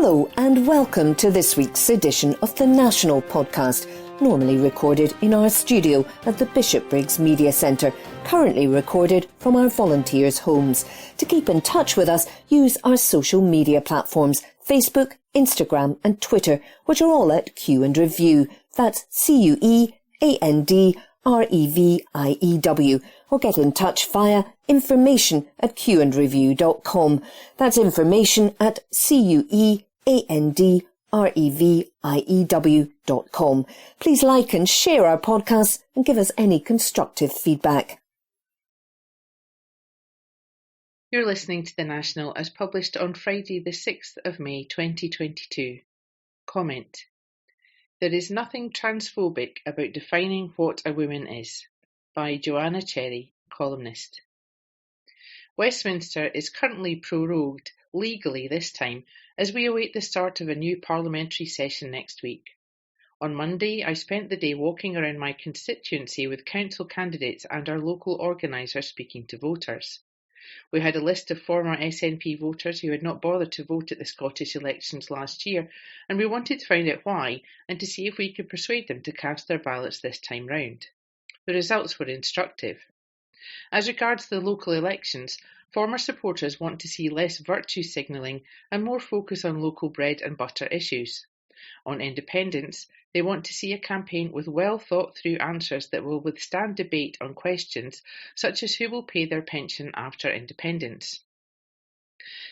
Hello and welcome to this week's edition of the National Podcast, normally recorded in our studio at the Bishopbriggs Media Centre, currently recorded from our volunteers' homes. To keep in touch with us, use our social media platforms, Facebook, Instagram and Twitter, which are all at Q and Review. That's CUEANDREVIEW. Or get in touch via information@qandreview.com. That's information@CUEANDREVIEW.com. Please like and share our podcasts and give us any constructive feedback. You're listening to The National as published on Friday the 6th of May 2022. Comment. There is nothing transphobic about defining what a woman is. By Joanna Cherry, columnist. Westminster is currently prorogued, legally this time, as we await the start of a new parliamentary session next week. On Monday, I spent the day walking around my constituency with council candidates and our local organiser speaking to voters. We had a list of former SNP voters who had not bothered to vote at the Scottish elections last year, and we wanted to find out why and to see if we could persuade them to cast their ballots this time round. The results were instructive. As regards the local elections, former supporters want to see less virtue signalling and more focus on local bread and butter issues. On independence, they want to see a campaign with well thought through answers that will withstand debate on questions such as who will pay their pension after independence.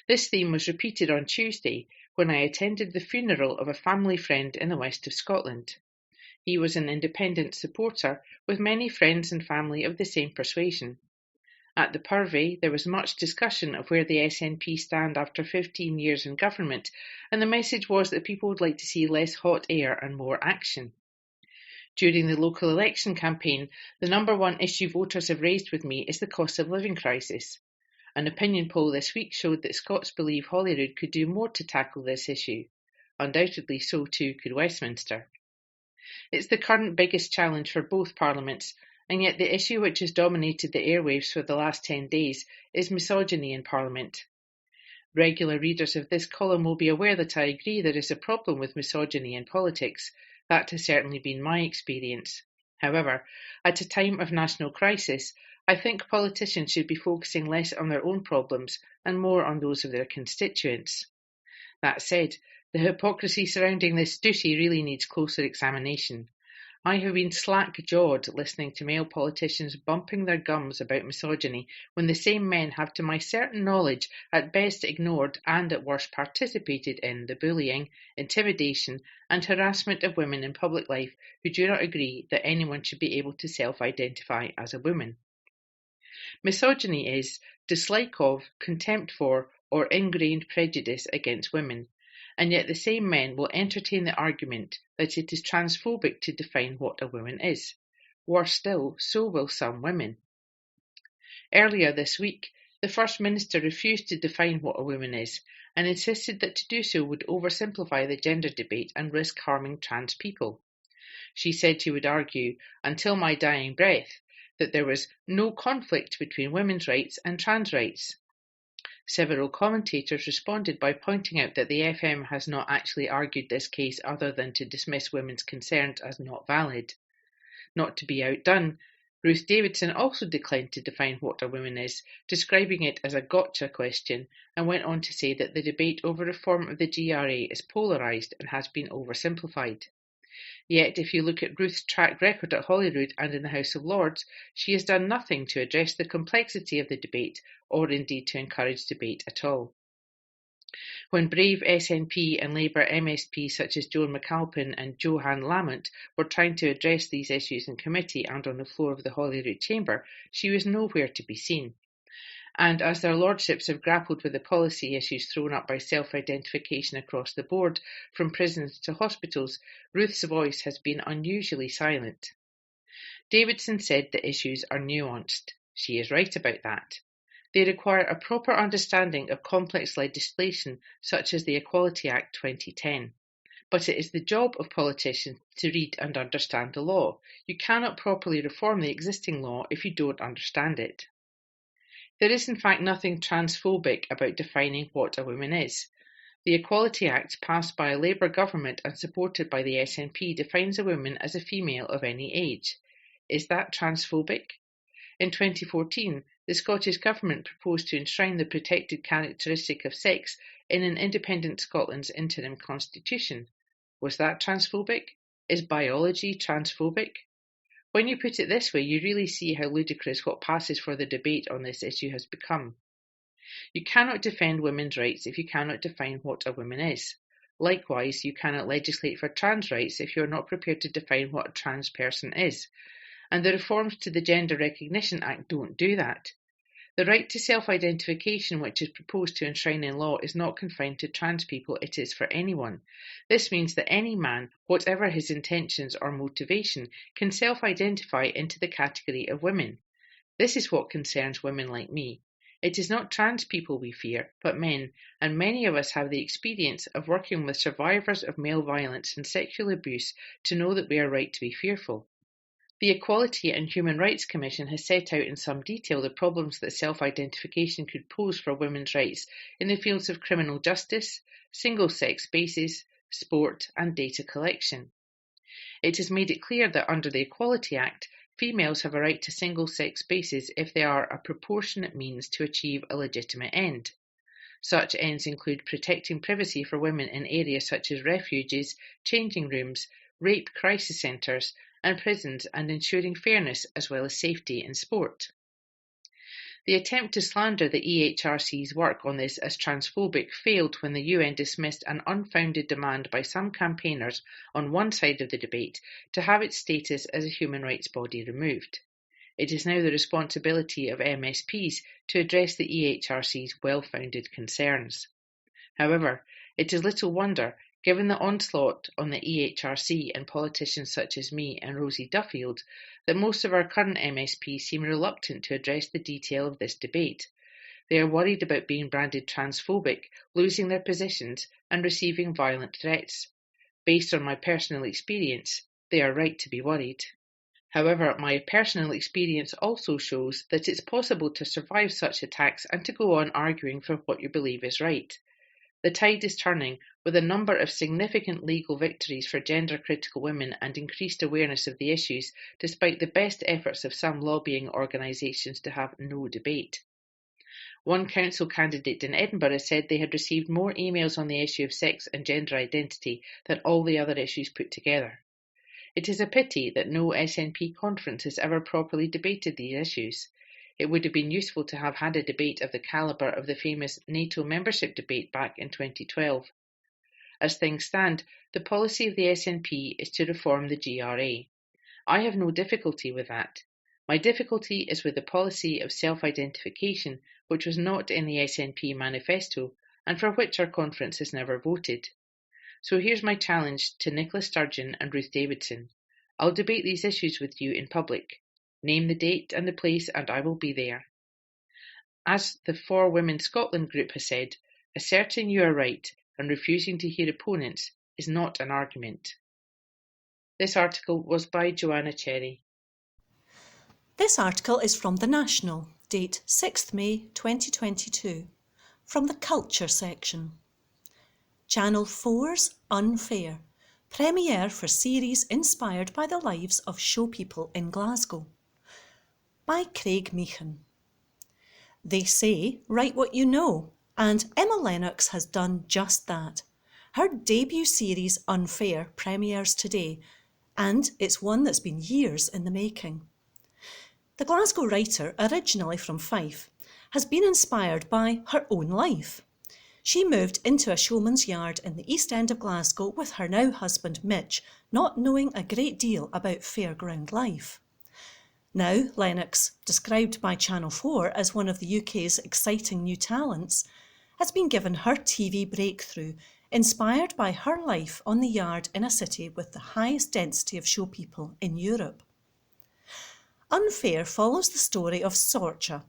This theme was repeated on Tuesday when I attended the funeral of a family friend in the west of Scotland. He was an independent supporter with many friends and family of the same persuasion. At the Purvey, there was much discussion of where the SNP stand after 15 years in government, and the message was that people would like to see less hot air and more action. During the local election campaign, the number one issue voters have raised with me is the cost of living crisis. An opinion poll this week showed that Scots believe Holyrood could do more to tackle this issue. Undoubtedly so too could Westminster. It's the current biggest challenge for both parliaments, and yet the issue which has dominated the airwaves for the last 10 days is misogyny in Parliament. Regular readers of this column will be aware that I agree there is a problem with misogyny in politics. That has certainly been my experience. However, at a time of national crisis, I think politicians should be focusing less on their own problems and more on those of their constituents. That said, the hypocrisy surrounding this duty really needs closer examination. I have been slack-jawed listening to male politicians bumping their gums about misogyny when the same men have, to my certain knowledge, at best ignored and at worst participated in the bullying, intimidation and harassment of women in public life who do not agree that anyone should be able to self-identify as a woman. Misogyny is dislike of, contempt for, or ingrained prejudice against women. And yet the same men will entertain the argument that it is transphobic to define what a woman is. Worse still, so will some women. Earlier this week, the First Minister refused to define what a woman is and insisted that to do so would oversimplify the gender debate and risk harming trans people. She said she would argue, until my dying breath, that there was no conflict between women's rights and trans rights. Several commentators responded by pointing out that the FM has not actually argued this case other than to dismiss women's concerns as not valid. Not to be outdone, Ruth Davidson also declined to define what a woman is, describing it as a gotcha question, and went on to say that the debate over reform of the GRA is polarised and has been oversimplified. Yet, if you look at Ruth's track record at Holyrood and in the House of Lords, she has done nothing to address the complexity of the debate, or indeed to encourage debate at all. When brave SNP and Labour MSPs such as Joan McAlpin and Johan Lamont were trying to address these issues in committee and on the floor of the Holyrood Chamber, she was nowhere to be seen. And as their lordships have grappled with the policy issues thrown up by self-identification across the board, from prisons to hospitals, Ruth's voice has been unusually silent. Davidson said the issues are nuanced. She is right about that. They require a proper understanding of complex legislation such as the Equality Act 2010. But it is the job of politicians to read and understand the law. You cannot properly reform the existing law if you don't understand it. There is in fact nothing transphobic about defining what a woman is. The Equality Act, passed by a Labour government and supported by the SNP, defines a woman as a female of any age. Is that transphobic? In 2014, the Scottish Government proposed to enshrine the protected characteristic of sex in an independent Scotland's interim constitution. Was that transphobic? Is biology transphobic? When you put it this way, you really see how ludicrous what passes for the debate on this issue has become. You cannot defend women's rights if you cannot define what a woman is. Likewise, you cannot legislate for trans rights if you are not prepared to define what a trans person is. And the reforms to the Gender Recognition Act don't do that. The right to self-identification, which is proposed to enshrine in law, is not confined to trans people, it is for anyone. This means that any man, whatever his intentions or motivation, can self-identify into the category of women. This is what concerns women like me. It is not trans people we fear, but men, and many of us have the experience of working with survivors of male violence and sexual abuse to know that we are right to be fearful. The Equality and Human Rights Commission has set out in some detail the problems that self-identification could pose for women's rights in the fields of criminal justice, single-sex spaces, sport and data collection. It has made it clear that under the Equality Act, females have a right to single-sex spaces if they are a proportionate means to achieve a legitimate end. Such ends include protecting privacy for women in areas such as refuges, changing rooms, rape crisis centres and prisons, and ensuring fairness as well as safety in sport. The attempt to slander the EHRC's work on this as transphobic failed when the UN dismissed an unfounded demand by some campaigners on one side of the debate to have its status as a human rights body removed. It is now the responsibility of MSPs to address the EHRC's well-founded concerns. However, it is little wonder, given the onslaught on the EHRC and politicians such as me and Rosie Duffield, that most of our current MSPs seem reluctant to address the detail of this debate. They are worried about being branded transphobic, losing their positions and receiving violent threats. Based on my personal experience, they are right to be worried. However, my personal experience also shows that it's possible to survive such attacks and to go on arguing for what you believe is right. The tide is turning, with a number of significant legal victories for gender-critical women and increased awareness of the issues, despite the best efforts of some lobbying organisations to have no debate. One council candidate in Edinburgh said they had received more emails on the issue of sex and gender identity than all the other issues put together. It is a pity that no SNP conference has ever properly debated these issues. It would have been useful to have had a debate of the calibre of the famous NATO membership debate back in 2012. As things stand, the policy of the SNP is to reform the GRA. I have no difficulty with that. My difficulty is with the policy of self-identification, which was not in the SNP manifesto and for which our conference has never voted. So here's my challenge to Nicola Sturgeon and Ruth Davidson. I'll debate these issues with you in public. Name the date and the place and I will be there. As the For Women Scotland group has said, asserting you are right and refusing to hear opponents is not an argument. This article was by Joanna Cherry. This article is from The National, date 6th May 2022, from the Culture section. Channel 4's Unfair, premiere for series inspired by the lives of show people in Glasgow. By Craig Meehan. They say, write what you know, and Emma Lennox has done just that. Her debut series Unfair premieres today, and it's one that's been years in the making. The Glasgow writer, originally from Fife, has been inspired by her own life. She moved into a showman's yard in the East End of Glasgow with her now husband Mitch, not knowing a great deal about fairground life. Now, Lennox, described by Channel 4 as one of the UK's exciting new talents, has been given her TV breakthrough, inspired by her life on the yard in a city with the highest density of show people in Europe. Unfair follows the story of Sorcha,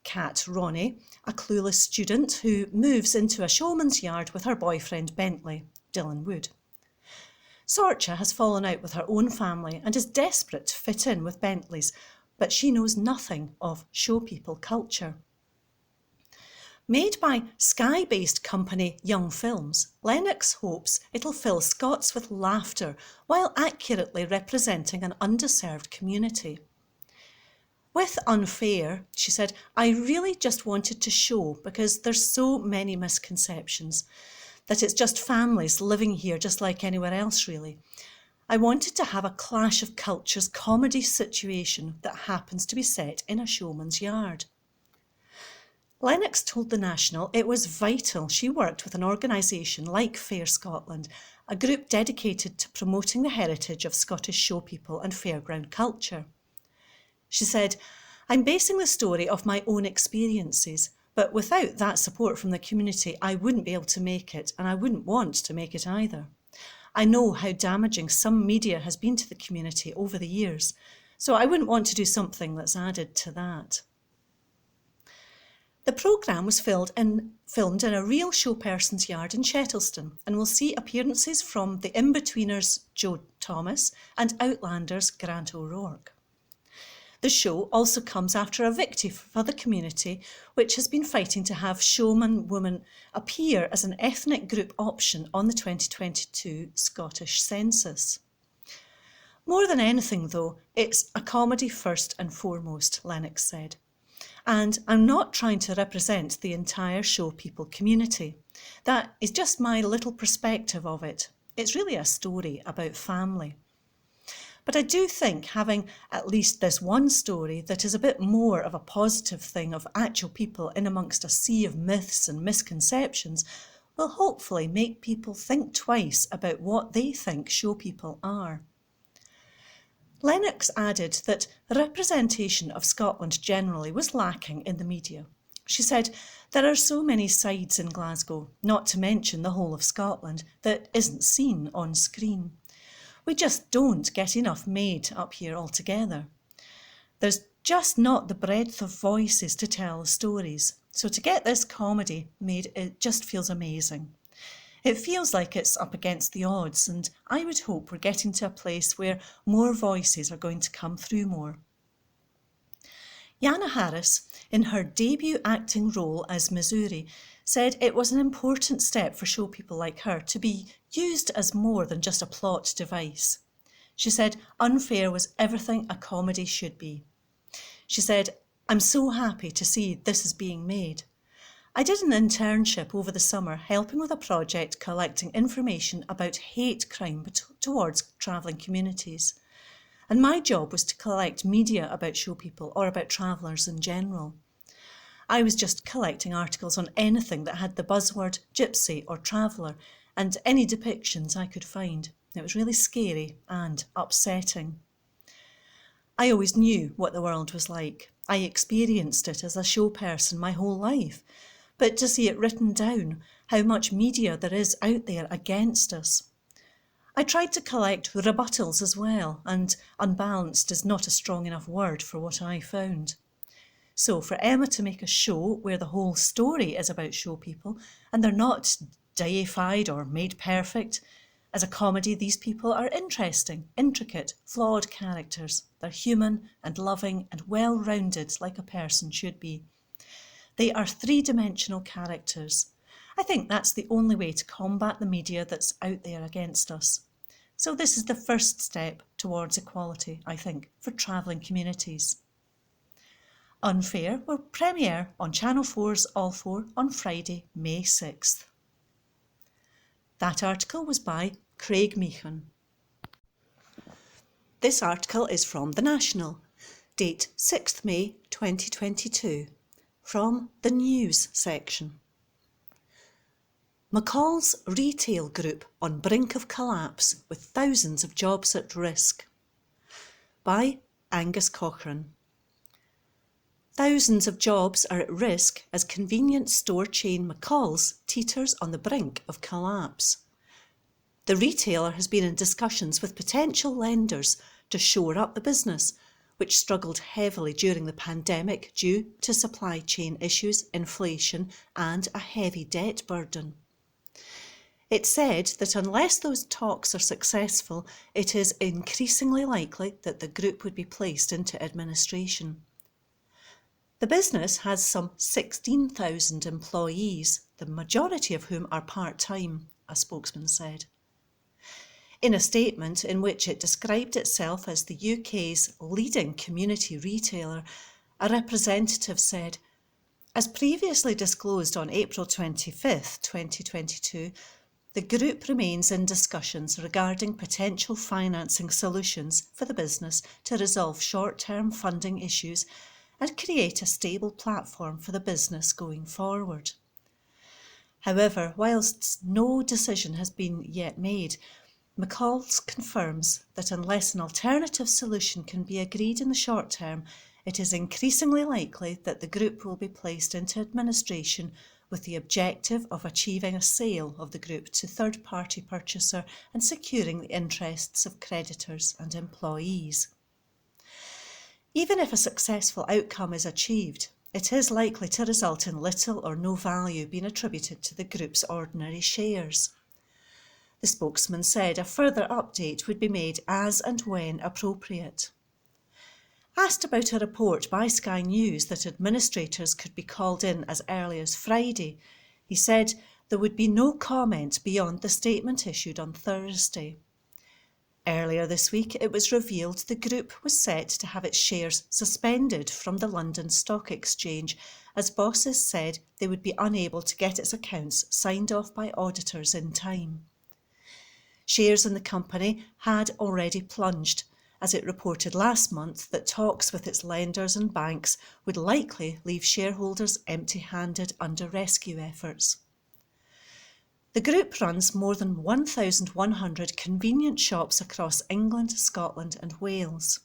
Kat Ronnie, a clueless student who moves into a showman's yard with her boyfriend Bentley, Dylan Wood. Sorcha has fallen out with her own family and is desperate to fit in with Bentley's, but she knows nothing of show people culture. Made by Skye-based company Young Films, Lennox hopes it'll fill Scots with laughter while accurately representing an underserved community. With Unfair, she said, I really just wanted to show, because there's so many misconceptions, that it's just families living here just like anywhere else really. I wanted to have a clash of cultures comedy situation that happens to be set in a showman's yard. Lennox told The National it was vital she worked with an organisation like Fair Scotland, a group dedicated to promoting the heritage of Scottish show people and fairground culture. She said, I'm basing the story off my own experiences, but without that support from the community, I wouldn't be able to make it, and I wouldn't want to make it either. I know how damaging some media has been to the community over the years, so I wouldn't want to do something that's added to that. The programme was filmed in a real show person's yard in Shettleston and will see appearances from the In-Betweeners Joe Thomas and Outlanders Grant O'Rourke. The show also comes after a victory for the community, which has been fighting to have showman women appear as an ethnic group option on the 2022 Scottish census. More than anything, though, it's a comedy first and foremost, Lennox said. And I'm not trying to represent the entire show people community. That is just my little perspective of it. It's really a story about family. But I do think having at least this one story that is a bit more of a positive thing of actual people in amongst a sea of myths and misconceptions will hopefully make people think twice about what they think show people are. Lennox added that representation of Scotland generally was lacking in the media. She said, there are so many sides in Glasgow, not to mention the whole of Scotland, that isn't seen on screen. We just don't get enough made up here altogether. There's just not the breadth of voices to tell the stories. So to get this comedy made, it just feels amazing. It feels like it's up against the odds, and I would hope we're getting to a place where more voices are going to come through more. Yana Harris, in her debut acting role as Missouri, said it was an important step for show people like her to be used as more than just a plot device. She said Unfair was everything a comedy should be. She said, I'm so happy to see this is being made. I did an internship over the summer helping with a project collecting information about hate crime towards travelling communities. And my job was to collect media about show people or about travellers in general. I was just collecting articles on anything that had the buzzword gypsy or traveller and any depictions I could find. It was really scary and upsetting. I always knew what the world was like. I experienced it as a show person my whole life. But to see it written down, how much media there is out there against us. I tried to collect rebuttals as well, and unbalanced is not a strong enough word for what I found. So for Emma to make a show where the whole story is about show people, and they're not deified or made perfect, as a comedy these people are interesting, intricate, flawed characters. They're human and loving and well-rounded like a person should be. They are three-dimensional characters. I think that's the only way to combat the media that's out there against us. So this is the first step towards equality, I think, for travelling communities. Unfair will premiere on Channel 4's All 4 on Friday, May 6th. That article was by Craig Meehan. This article is from The National, date 6th May 2022, from the News section. McCall's retail group on brink of collapse with thousands of jobs at risk. By Angus Cochrane. Thousands of jobs are at risk as convenience store chain McCall's teeters on the brink of collapse. The retailer has been in discussions with potential lenders to shore up the business, which struggled heavily during the pandemic due to supply chain issues, inflation and a heavy debt burden. It said that unless those talks are successful, it is increasingly likely that the group would be placed into administration. The business has some 16,000 employees, the majority of whom are part-time, a spokesman said. In a statement in which it described itself as the UK's leading community retailer, a representative said, "As previously disclosed on April 25, 2022, the group remains in discussions regarding potential financing solutions for the business to resolve short-term funding issues and create a stable platform for the business going forward." However, whilst no decision has been yet made, McCall's confirms that unless an alternative solution can be agreed in the short term, it is increasingly likely that the group will be placed into administration with the objective of achieving a sale of the group to third-party purchaser and securing the interests of creditors and employees. Even if a successful outcome is achieved, it is likely to result in little or no value being attributed to the group's ordinary shares. The spokesman said a further update would be made as and when appropriate. Asked about a report by Sky News that administrators could be called in as early as Friday, he said there would be no comment beyond the statement issued on Thursday. Earlier this week, it was revealed the group was set to have its shares suspended from the London Stock Exchange, as bosses said they would be unable to get its accounts signed off by auditors in time. Shares in the company had already plunged, as it reported last month that talks with its lenders and banks would likely leave shareholders empty-handed under rescue efforts. The group runs more than 1,100 convenience shops across England, Scotland and Wales.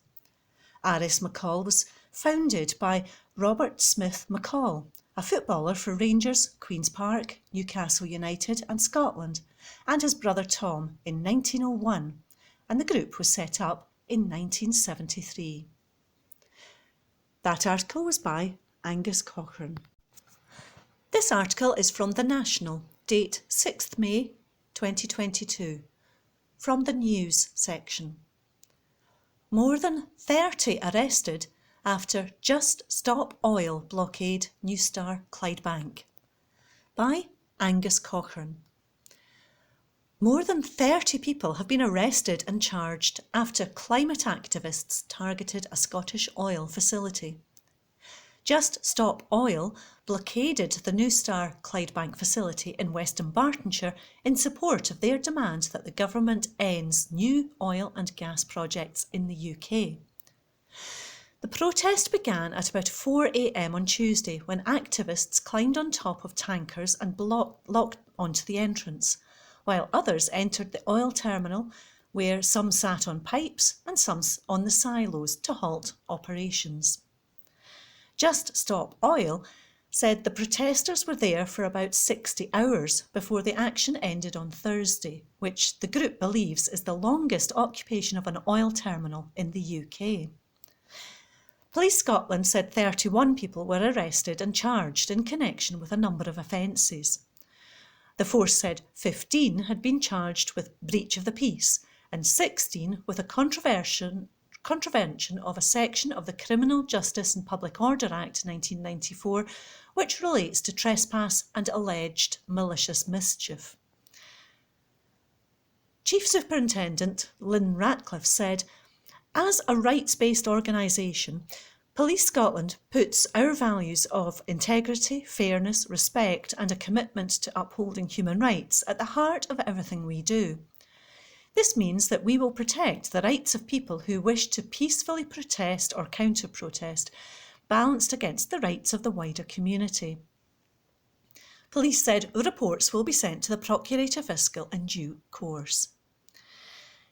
Aris McCall was founded by Robert Smith McCall, a footballer for Rangers, Queen's Park, Newcastle United and Scotland, and his brother Tom in 1901, and the group was set up in 1973. That article was by Angus Cochrane. This article is from The National, date 6th May 2022, from the news section. More than 30 arrested after Just Stop Oil blockade New Star Clydebank, by Angus Cochrane. More than 30 people have been arrested and charged after climate activists targeted a Scottish oil facility. Just Stop Oil blockaded the New Star Clydebank facility in West Dunbartonshire in support of their demand that the government ends new oil and gas projects in the UK. The protest began at about 4 a.m. on Tuesday when activists climbed on top of tankers and locked onto the entrance, while others entered the oil terminal, where some sat on pipes and some on the silos to halt operations. Just Stop Oil said the protesters were there for about 60 hours before the action ended on Thursday, which the group believes is the longest occupation of an oil terminal in the UK. Police Scotland said 31 people were arrested and charged in connection with a number of offences. The force said 15 had been charged with breach of the peace and 16 with a contravention of a section of the Criminal Justice and Public Order Act 1994, which relates to trespass and alleged malicious mischief. Chief Superintendent Lynn Ratcliffe said, "As a rights-based organisation, Police Scotland puts our values of integrity, fairness, respect and a commitment to upholding human rights at the heart of everything we do. This means that we will protect the rights of people who wish to peacefully protest or counter-protest, balanced against the rights of the wider community." Police said reports will be sent to the Procurator Fiscal in due course.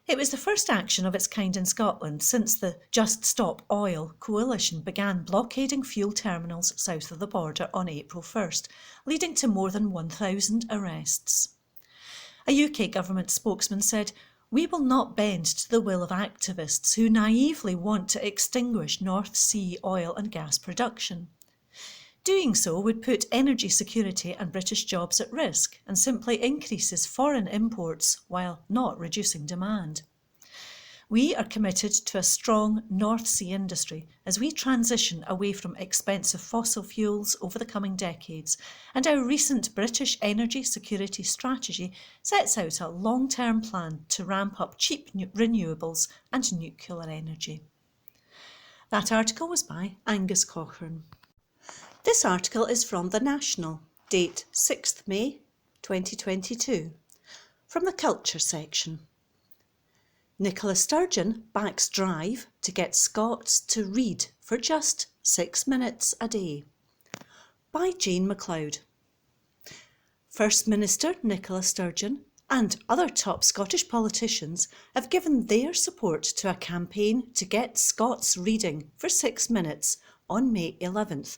It was the first action of its kind in Scotland since the Just Stop Oil coalition began blockading fuel terminals south of the border on April 1st, leading to more than 1,000 arrests. A UK government spokesman said, "We will not bend to the will of activists who naively want to extinguish North Sea oil and gas production. Doing so would put energy security and British jobs at risk and simply increases foreign imports while not reducing demand. We are committed to a strong North Sea industry as we transition away from expensive fossil fuels over the coming decades, and our recent British energy security strategy sets out a long-term plan to ramp up cheap renewables and nuclear energy. That article was by Angus Cochrane. This article is from The National, date 6th May 2022, from the Culture section. Nicola Sturgeon backs drive to get Scots to read for just 6 minutes a day, by Jane MacLeod. First Minister Nicola Sturgeon and other top Scottish politicians have given their support to a campaign to get Scots reading for 6 minutes on May 11th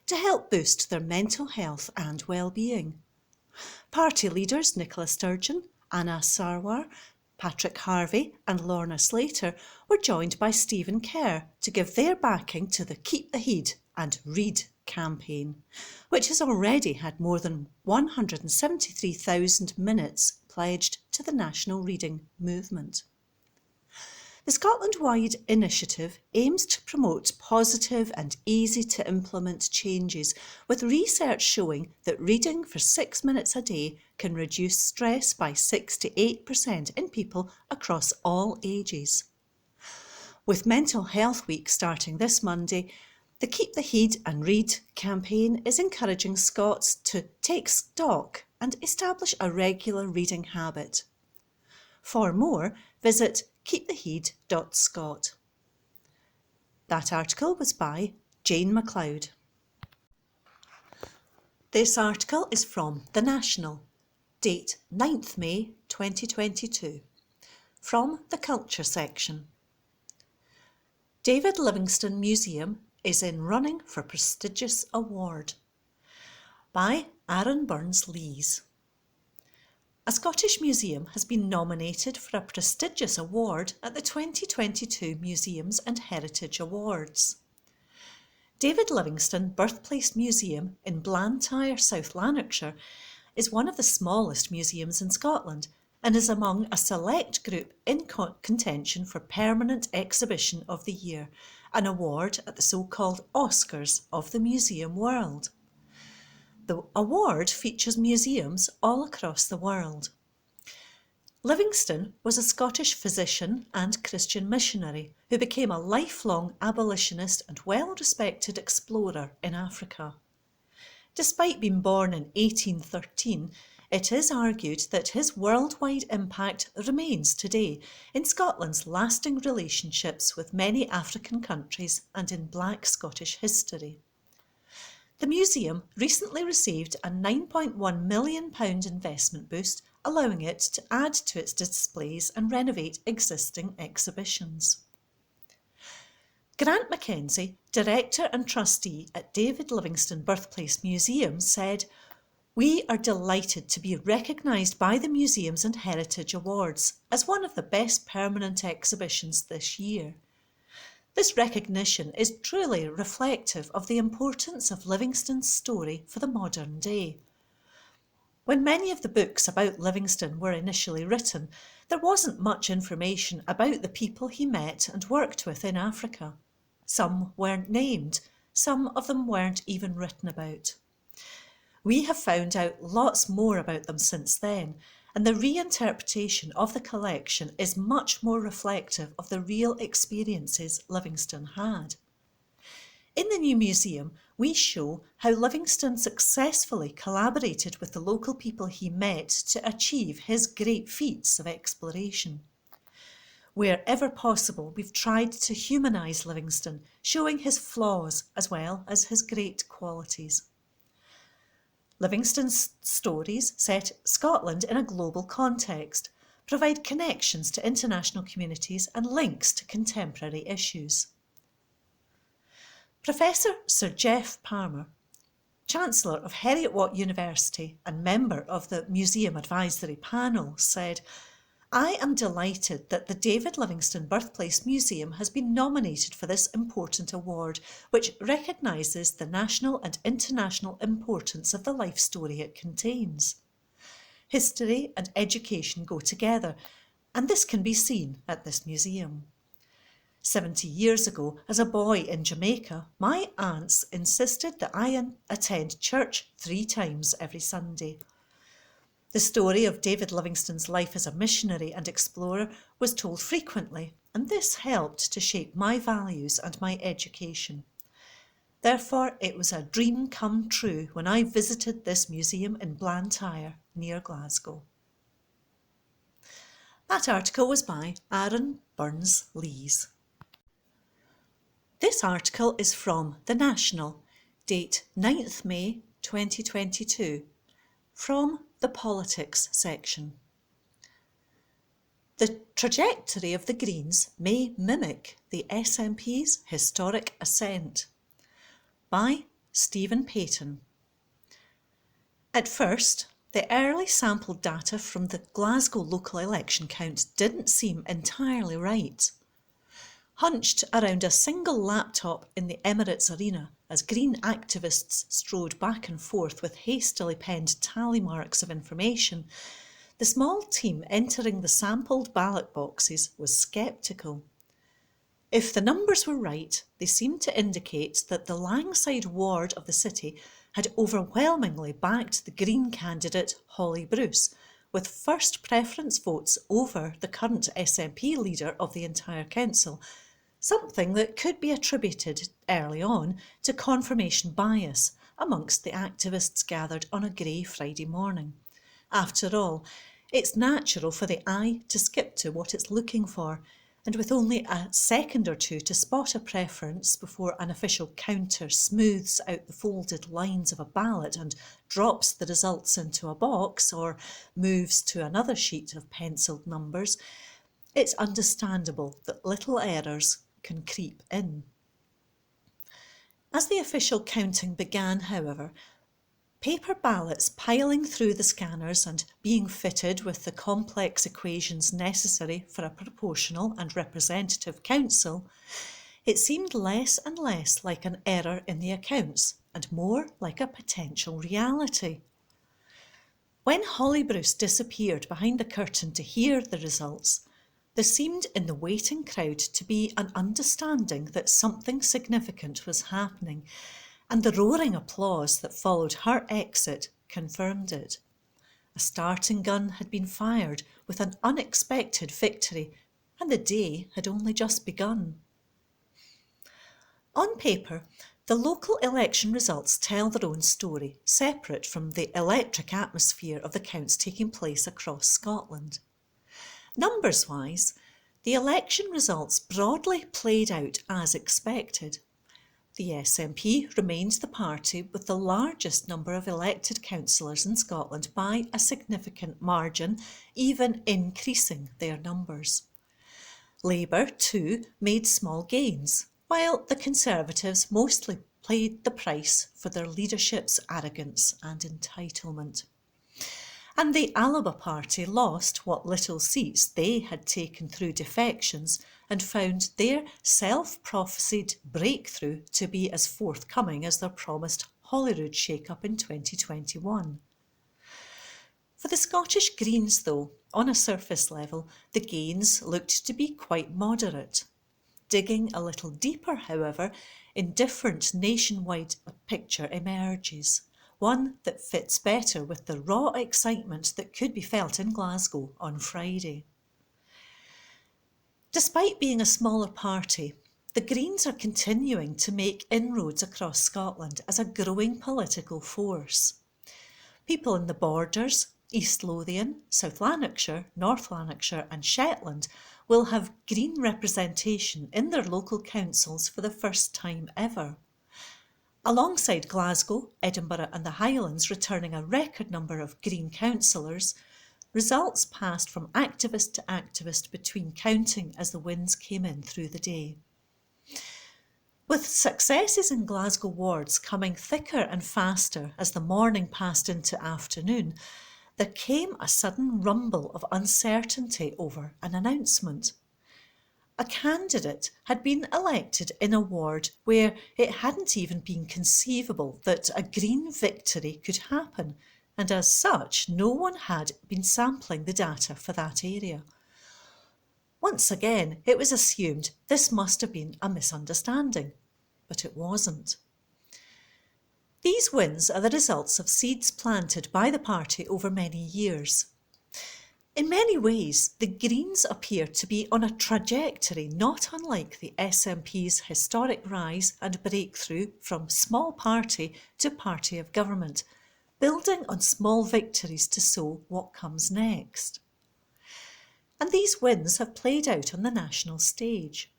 to help boost their mental health and well-being. Party leaders Nicola Sturgeon, Anna Sarwar, Patrick Harvey and Lorna Slater were joined by Stephen Kerr to give their backing to the Keep the Heed and Read campaign, which has already had more than 173,000 minutes pledged to the national reading movement. The Scotland-wide initiative aims to promote positive and easy-to-implement changes, with research showing that reading for 6 minutes a day can reduce stress by 6 to 8% in people across all ages. With Mental Health Week starting this Monday, the Keep the Heed and Read campaign is encouraging Scots to take stock and establish a regular reading habit. For more, visit keeptheheed.scot. That article was by Jane MacLeod. This article is from The National, date 9th May 2022, from the Culture section. David Livingstone Museum is in running for prestigious award, by Aaron Burns-Lees. A Scottish museum has been nominated for a prestigious award at the 2022 Museums and Heritage Awards. David Livingstone Birthplace Museum in Blantyre, South Lanarkshire, is one of the smallest museums in Scotland and is among a select group in contention for Permanent Exhibition of the Year, an award at the so-called Oscars of the museum world. The award features museums all across the world. Livingstone was a Scottish physician and Christian missionary who became a lifelong abolitionist and well-respected explorer in Africa. Despite being born in 1813, it is argued that his worldwide impact remains today in Scotland's lasting relationships with many African countries and in Black Scottish history. The museum recently received a £9.1 million investment boost, allowing it to add to its displays and renovate existing exhibitions. Grant Mackenzie, director and trustee at David Livingstone Birthplace Museum, said, "We are delighted to be recognised by the Museums and Heritage Awards as one of the best permanent exhibitions this year. This recognition is truly reflective of the importance of Livingstone's story for the modern day. When many of the books about Livingstone were initially written, there wasn't much information about the people he met and worked with in Africa. Some weren't named, some of them weren't even written about. We have found out lots more about them since then, and the reinterpretation of the collection is much more reflective of the real experiences Livingstone had. In the new museum, we show how Livingstone successfully collaborated with the local people he met to achieve his great feats of exploration. Wherever possible, we've tried to humanise Livingstone, showing his flaws as well as his great qualities. Livingstone's stories set Scotland in a global context, provide connections to international communities and links to contemporary issues." Professor Sir Geoff Palmer, Chancellor of Heriot-Watt University and member of the Museum Advisory Panel, said, "I am delighted that the David Livingstone Birthplace Museum has been nominated for this important award, which recognises the national and international importance of the life story it contains. History and education go together, and this can be seen at this museum. 70 years ago, as a boy in Jamaica, my aunts insisted that I attend church 3 times every Sunday. The story of David Livingstone's life as a missionary and explorer was told frequently, and this helped to shape my values and my education. Therefore, it was a dream come true when I visited this museum in Blantyre, near Glasgow. That article was by Aaron Burns-Lees. This article is from The National, date 9th May 2022, from the Politics section. The trajectory of the Greens may mimic the SNP's historic ascent. By Stephen Payton. At first, the early sampled data from the Glasgow local election count didn't seem entirely right. Hunched around a single laptop in the Emirates Arena as Green activists strode back and forth with hastily penned tally marks of information, the small team entering the sampled ballot boxes was sceptical. If the numbers were right, they seemed to indicate that the Langside ward of the city had overwhelmingly backed the Green candidate Holly Bruce, with first preference votes over the current SNP leader of the entire council, something that could be attributed early on to confirmation bias amongst the activists gathered on a grey Friday morning. After all, it's natural for the eye to skip to what it's looking for, and with only a second or two to spot a preference before an official counter smooths out the folded lines of a ballot and drops the results into a box or moves to another sheet of penciled numbers, it's understandable that little errors can creep in. As the official counting began, however, paper ballots piling through the scanners and being fitted with the complex equations necessary for a proportional and representative council, it seemed less and less like an error in the accounts and more like a potential reality. When Holly Bruce disappeared behind the curtain to hear the results, there seemed in the waiting crowd to be an understanding that something significant was happening, and the roaring applause that followed her exit confirmed it. A starting gun had been fired with an unexpected victory, and the day had only just begun. On paper, the local election results tell their own story, separate from the electric atmosphere of the counts taking place across Scotland. Numbers-wise, the election results broadly played out as expected. The SNP remains the party with the largest number of elected councillors in Scotland by a significant margin, even increasing their numbers. Labour, too, made small gains, while the Conservatives mostly paid the price for their leadership's arrogance and entitlement. And the Alba Party lost what little seats they had taken through defections and found their self-prophesied breakthrough to be as forthcoming as their promised Holyrood shake-up in 2021. For the Scottish Greens, though, on a surface level, the gains looked to be quite moderate. Digging a little deeper, however, a different nationwide picture emerges. One that fits better with the raw excitement that could be felt in Glasgow on Friday. Despite being a smaller party, the Greens are continuing to make inroads across Scotland as a growing political force. People in the Borders, East Lothian, South Lanarkshire, North Lanarkshire and Shetland will have Green representation in their local councils for the first time ever. Alongside Glasgow, Edinburgh and the Highlands returning a record number of Green councillors, results passed from activist to activist between counting as the winds came in through the day. With successes in Glasgow wards coming thicker and faster as the morning passed into afternoon, there came a sudden rumble of uncertainty over an announcement. A candidate had been elected in a ward where it hadn't even been conceivable that a Green victory could happen, and as such no one had been sampling the data for that area. Once again, it was assumed this must have been a misunderstanding, but it wasn't. These wins are the results of seeds planted by the party over many years. In many ways, the Greens appear to be on a trajectory not unlike the SNP's historic rise and breakthrough from small party to party of government, building on small victories to sow what comes next. And these wins have played out on the national stage.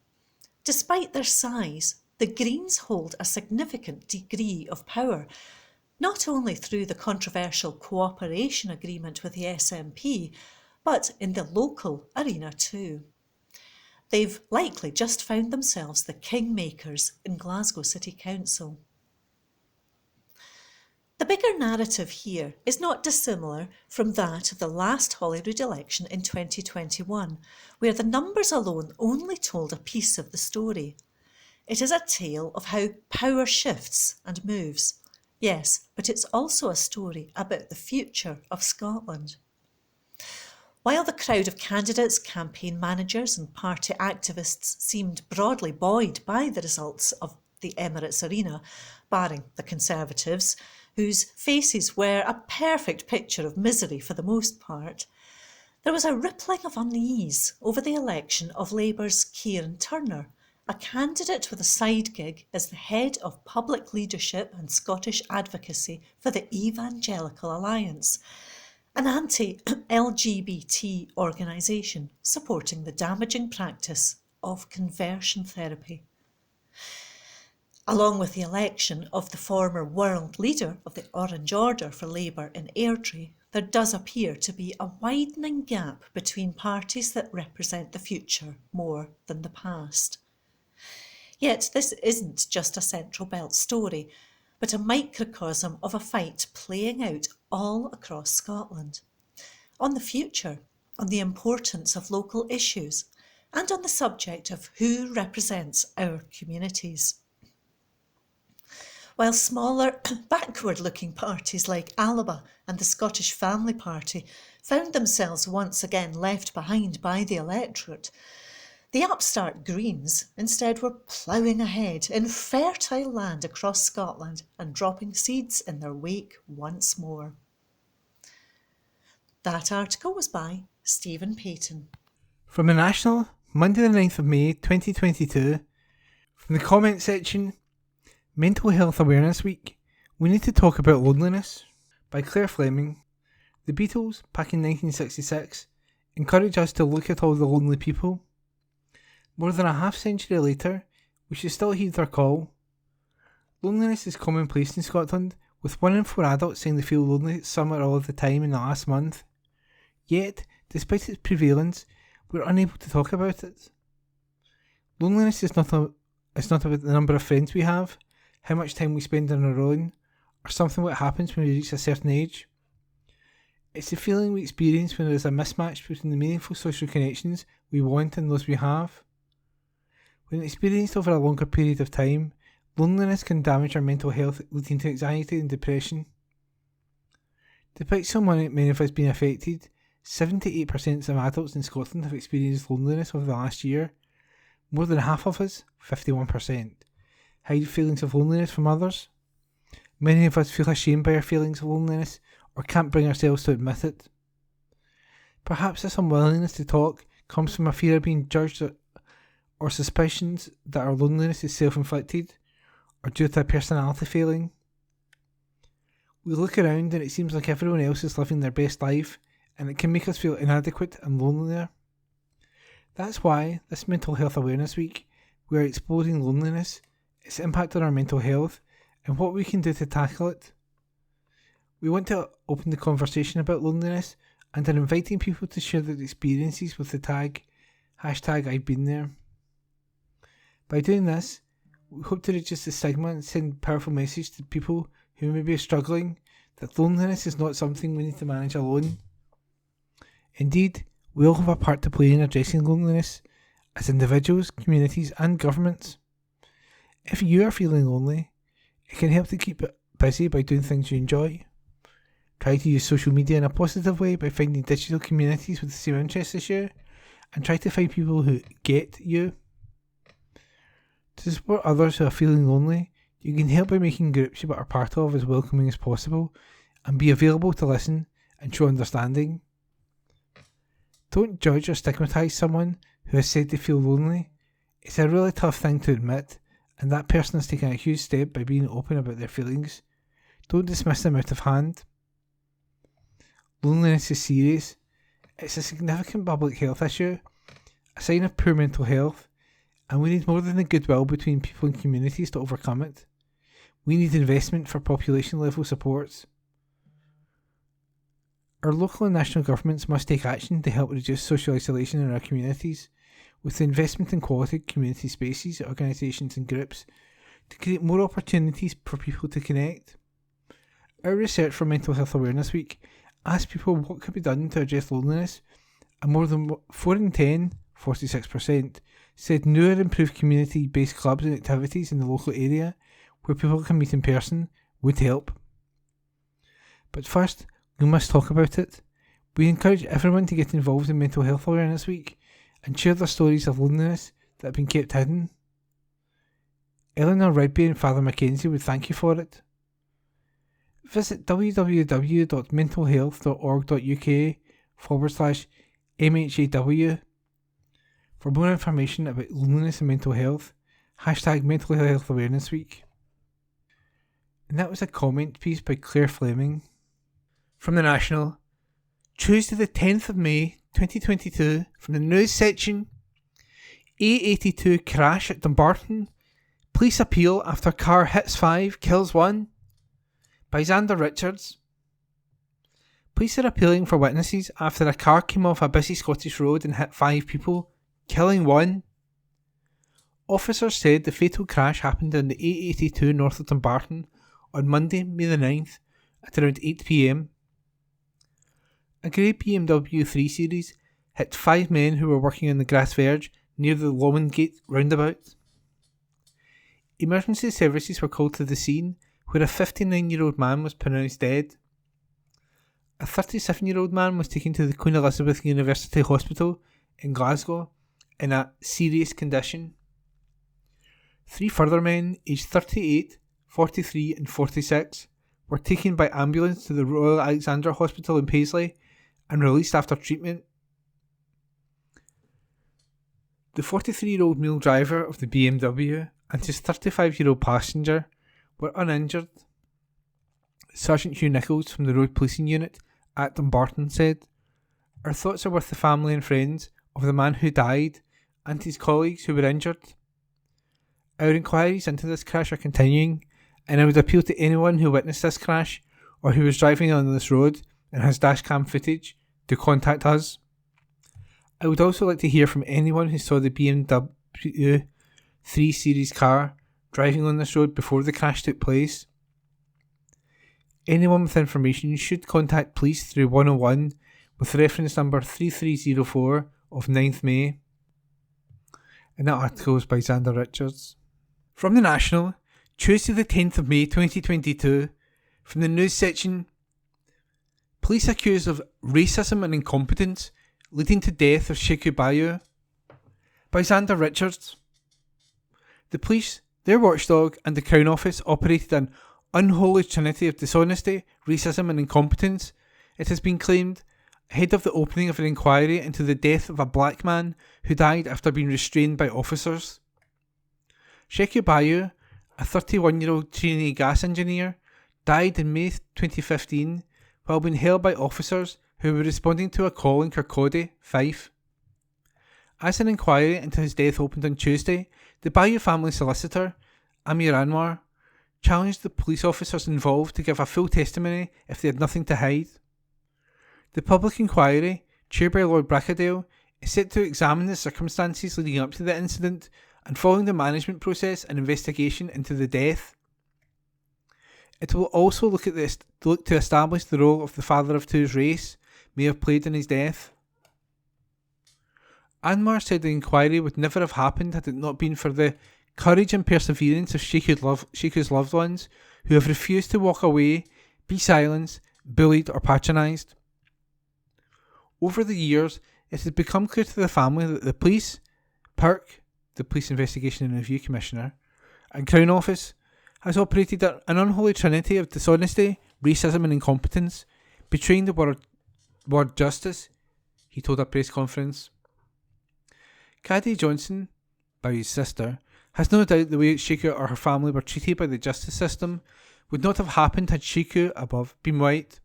Despite their size, the Greens hold a significant degree of power, not only through the controversial cooperation agreement with the SNP, but in the local arena too. They've likely just found themselves the kingmakers in Glasgow City Council. The bigger narrative here is not dissimilar from that of the last Holyrood election in 2021, where the numbers alone only told a piece of the story. It is a tale of how power shifts and moves. Yes, but it's also a story about the future of Scotland. While the crowd of candidates, campaign managers and party activists seemed broadly buoyed by the results of the Emirates Arena, barring the Conservatives, whose faces were a perfect picture of misery for the most part, there was a rippling of unease over the election of Labour's Kieran Turner, a candidate with a side gig as the head of public leadership and Scottish advocacy for the Evangelical Alliance, an anti-LGBT organisation supporting the damaging practice of conversion therapy. Along with the election of the former world leader of the Orange Order for Labour in Airdrie, there does appear to be a widening gap between parties that represent the future more than the past. Yet this isn't just a Central Belt story, but a microcosm of a fight playing out all across Scotland. On the future, on the importance of local issues, and on the subject of who represents our communities. While smaller, backward-looking parties like Alba and the Scottish Family Party found themselves once again left behind by the electorate, the upstart Greens instead were ploughing ahead in fertile land across Scotland and dropping seeds in their wake once more. That article was by Stephen Payton. From the National, Monday the 9th of May 2022, from the comment section, Mental Health Awareness Week, we need to talk about loneliness, by Claire Fleming. The Beatles, back in 1966, encourage us to look at all the lonely people. More than a half-century later, we should still heed their call. Loneliness is commonplace in Scotland, with 1 in 4 adults saying they feel lonely some or all of the time in the last month. Yet, despite its prevalence, we're unable to talk about it. Loneliness is not about the number of friends we have, how much time we spend on our own, or something what happens when we reach a certain age. It's the feeling we experience when there is a mismatch between the meaningful social connections we want and those we have. When experienced over a longer period of time, loneliness can damage our mental health, leading to anxiety and depression. Despite so many of us being affected, 78% of adults in Scotland have experienced loneliness over the last year. More than half of us, 51%, hide feelings of loneliness from others. Many of us feel ashamed by our feelings of loneliness or can't bring ourselves to admit it. Perhaps this unwillingness to talk comes from a fear of being judged or suspicions that our loneliness is self-inflicted or due to a personality failing. We look around and it seems like everyone else is living their best life, and it can make us feel inadequate and lonelier. That's why this Mental Health Awareness Week, we are exploring loneliness, its impact on our mental health, and what we can do to tackle it. We want to open the conversation about loneliness and are inviting people to share their experiences with the hashtag I've been there. By doing this, we hope to reduce the stigma and send a powerful message to people who may be struggling that loneliness is not something we need to manage alone. Indeed, we all have a part to play in addressing loneliness as individuals, communities and governments. If you are feeling lonely, it can help to keep busy by doing things you enjoy. Try to use social media in a positive way by finding digital communities with the same interests as you, and try to find people who get you. To support others who are feeling lonely, you can help by making groups you are part of as welcoming as possible and be available to listen and show understanding. Don't judge or stigmatise someone who has said they feel lonely. It's a really tough thing to admit, and that person has taken a huge step by being open about their feelings. Don't dismiss them out of hand. Loneliness is serious. It's a significant public health issue, a sign of poor mental health, and we need more than the goodwill between people and communities to overcome it. We need investment for population level supports. Our local and national governments must take action to help reduce social isolation in our communities, with the investment in quality community spaces, organisations and groups, to create more opportunities for people to connect. Our research for Mental Health Awareness Week asked people what could be done to address loneliness, and more than 4 in 10, 46%, said new or improved community-based clubs and activities in the local area where people can meet in person would help. But first, we must talk about it. We encourage everyone to get involved in Mental Health Awareness Week and share their stories of loneliness that have been kept hidden. Eleanor Rigby and Father Mackenzie would thank you for it. Visit www.mentalhealth.org.uk/MHAW for more information about loneliness and mental health. #Mental Health Awareness Week. And that was a comment piece by Claire Fleming. From the National, Tuesday the 10th of May 2022, from the news section, A82 crash at Dumbarton, police appeal after car hits 5, kills 1, by Xander Richards. Police are appealing for witnesses after a car came off a busy Scottish road and hit 5 people, killing 1. Officers said the fatal crash happened on the A82 north of Dumbarton on Monday, May the 9th, at around 8 p.m. A grey BMW 3 Series hit 5 men who were working on the grass verge near the Lomondgate roundabout. Emergency services were called to the scene, where a 59-year-old man was pronounced dead. A 37-year-old man was taken to the Queen Elizabeth University Hospital in Glasgow in a serious condition. 3 further men, aged 38, 43 and 46, were taken by ambulance to the Royal Alexandra Hospital in Paisley and released after treatment. The 43-year-old male driver of the BMW and his 35-year-old passenger were uninjured. Sergeant Hugh Nichols from the Road Policing Unit at Dumbarton said, "Our thoughts are with the family and friends of the man who died and his colleagues who were injured. Our inquiries into this crash are continuing, and I would appeal to anyone who witnessed this crash or who was driving on this road and has dashcam footage to contact us. I would also like to hear from anyone who saw the BMW 3 Series car driving on this road before the crash took place. Anyone with information should contact police through 101 with reference number 3304 of 9th May. And that article is by Xander Richards. From the National, Tuesday the 10th of May 2022, from the news section, police accused of racism and incompetence leading to death of Sheku Bayo, by Xander Richards. The police, their watchdog and the Crown Office operated an unholy trinity of dishonesty, racism and incompetence, it has been claimed, ahead of the opening of an inquiry into the death of a black man who died after being restrained by officers. Sheku Bayo, a 31-year-old trainee gas engineer, died in May 2015 while being held by officers who were responding to a call in Kirkcaldy, Fife. As an inquiry into his death opened on Tuesday, the Bayo family solicitor, Amir Anwar, challenged the police officers involved to give a full testimony if they had nothing to hide. The public inquiry, chaired by Lord Brackadale, is set to examine the circumstances leading up to the incident and following the management process and investigation into the death. It will also look to establish the role of the father of two's race may have played in his death. Anwar said the inquiry would never have happened had it not been for the courage and perseverance of Sheku's loved ones who have refused to walk away, be silenced, bullied or patronised. Over the years, it has become clear to the family that the police, PIRC, the Police Investigation and Review Commissioner, and Crown Office has operated an unholy trinity of dishonesty, racism and incompetence, betraying the word justice, he told a press conference. Caddy Johnson, Bowie's sister, has no doubt the way Shiku or her family were treated by the justice system would not have happened had Shiku above been white.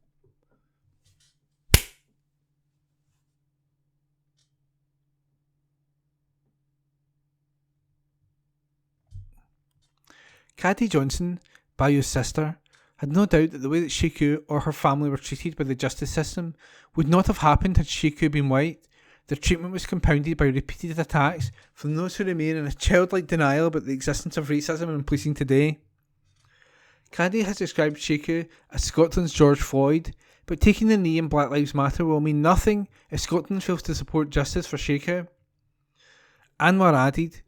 Caddy Johnson, Bayou's sister, had no doubt that the way that Shiku or her family were treated by the justice system would not have happened had Shiku been white. Their treatment was compounded by repeated attacks from those who remain in a childlike denial about the existence of racism in policing today. Caddy has described Shiku as Scotland's George Floyd, but taking the knee in Black Lives Matter will mean nothing if Scotland fails to support justice for Shiku. Anwar added,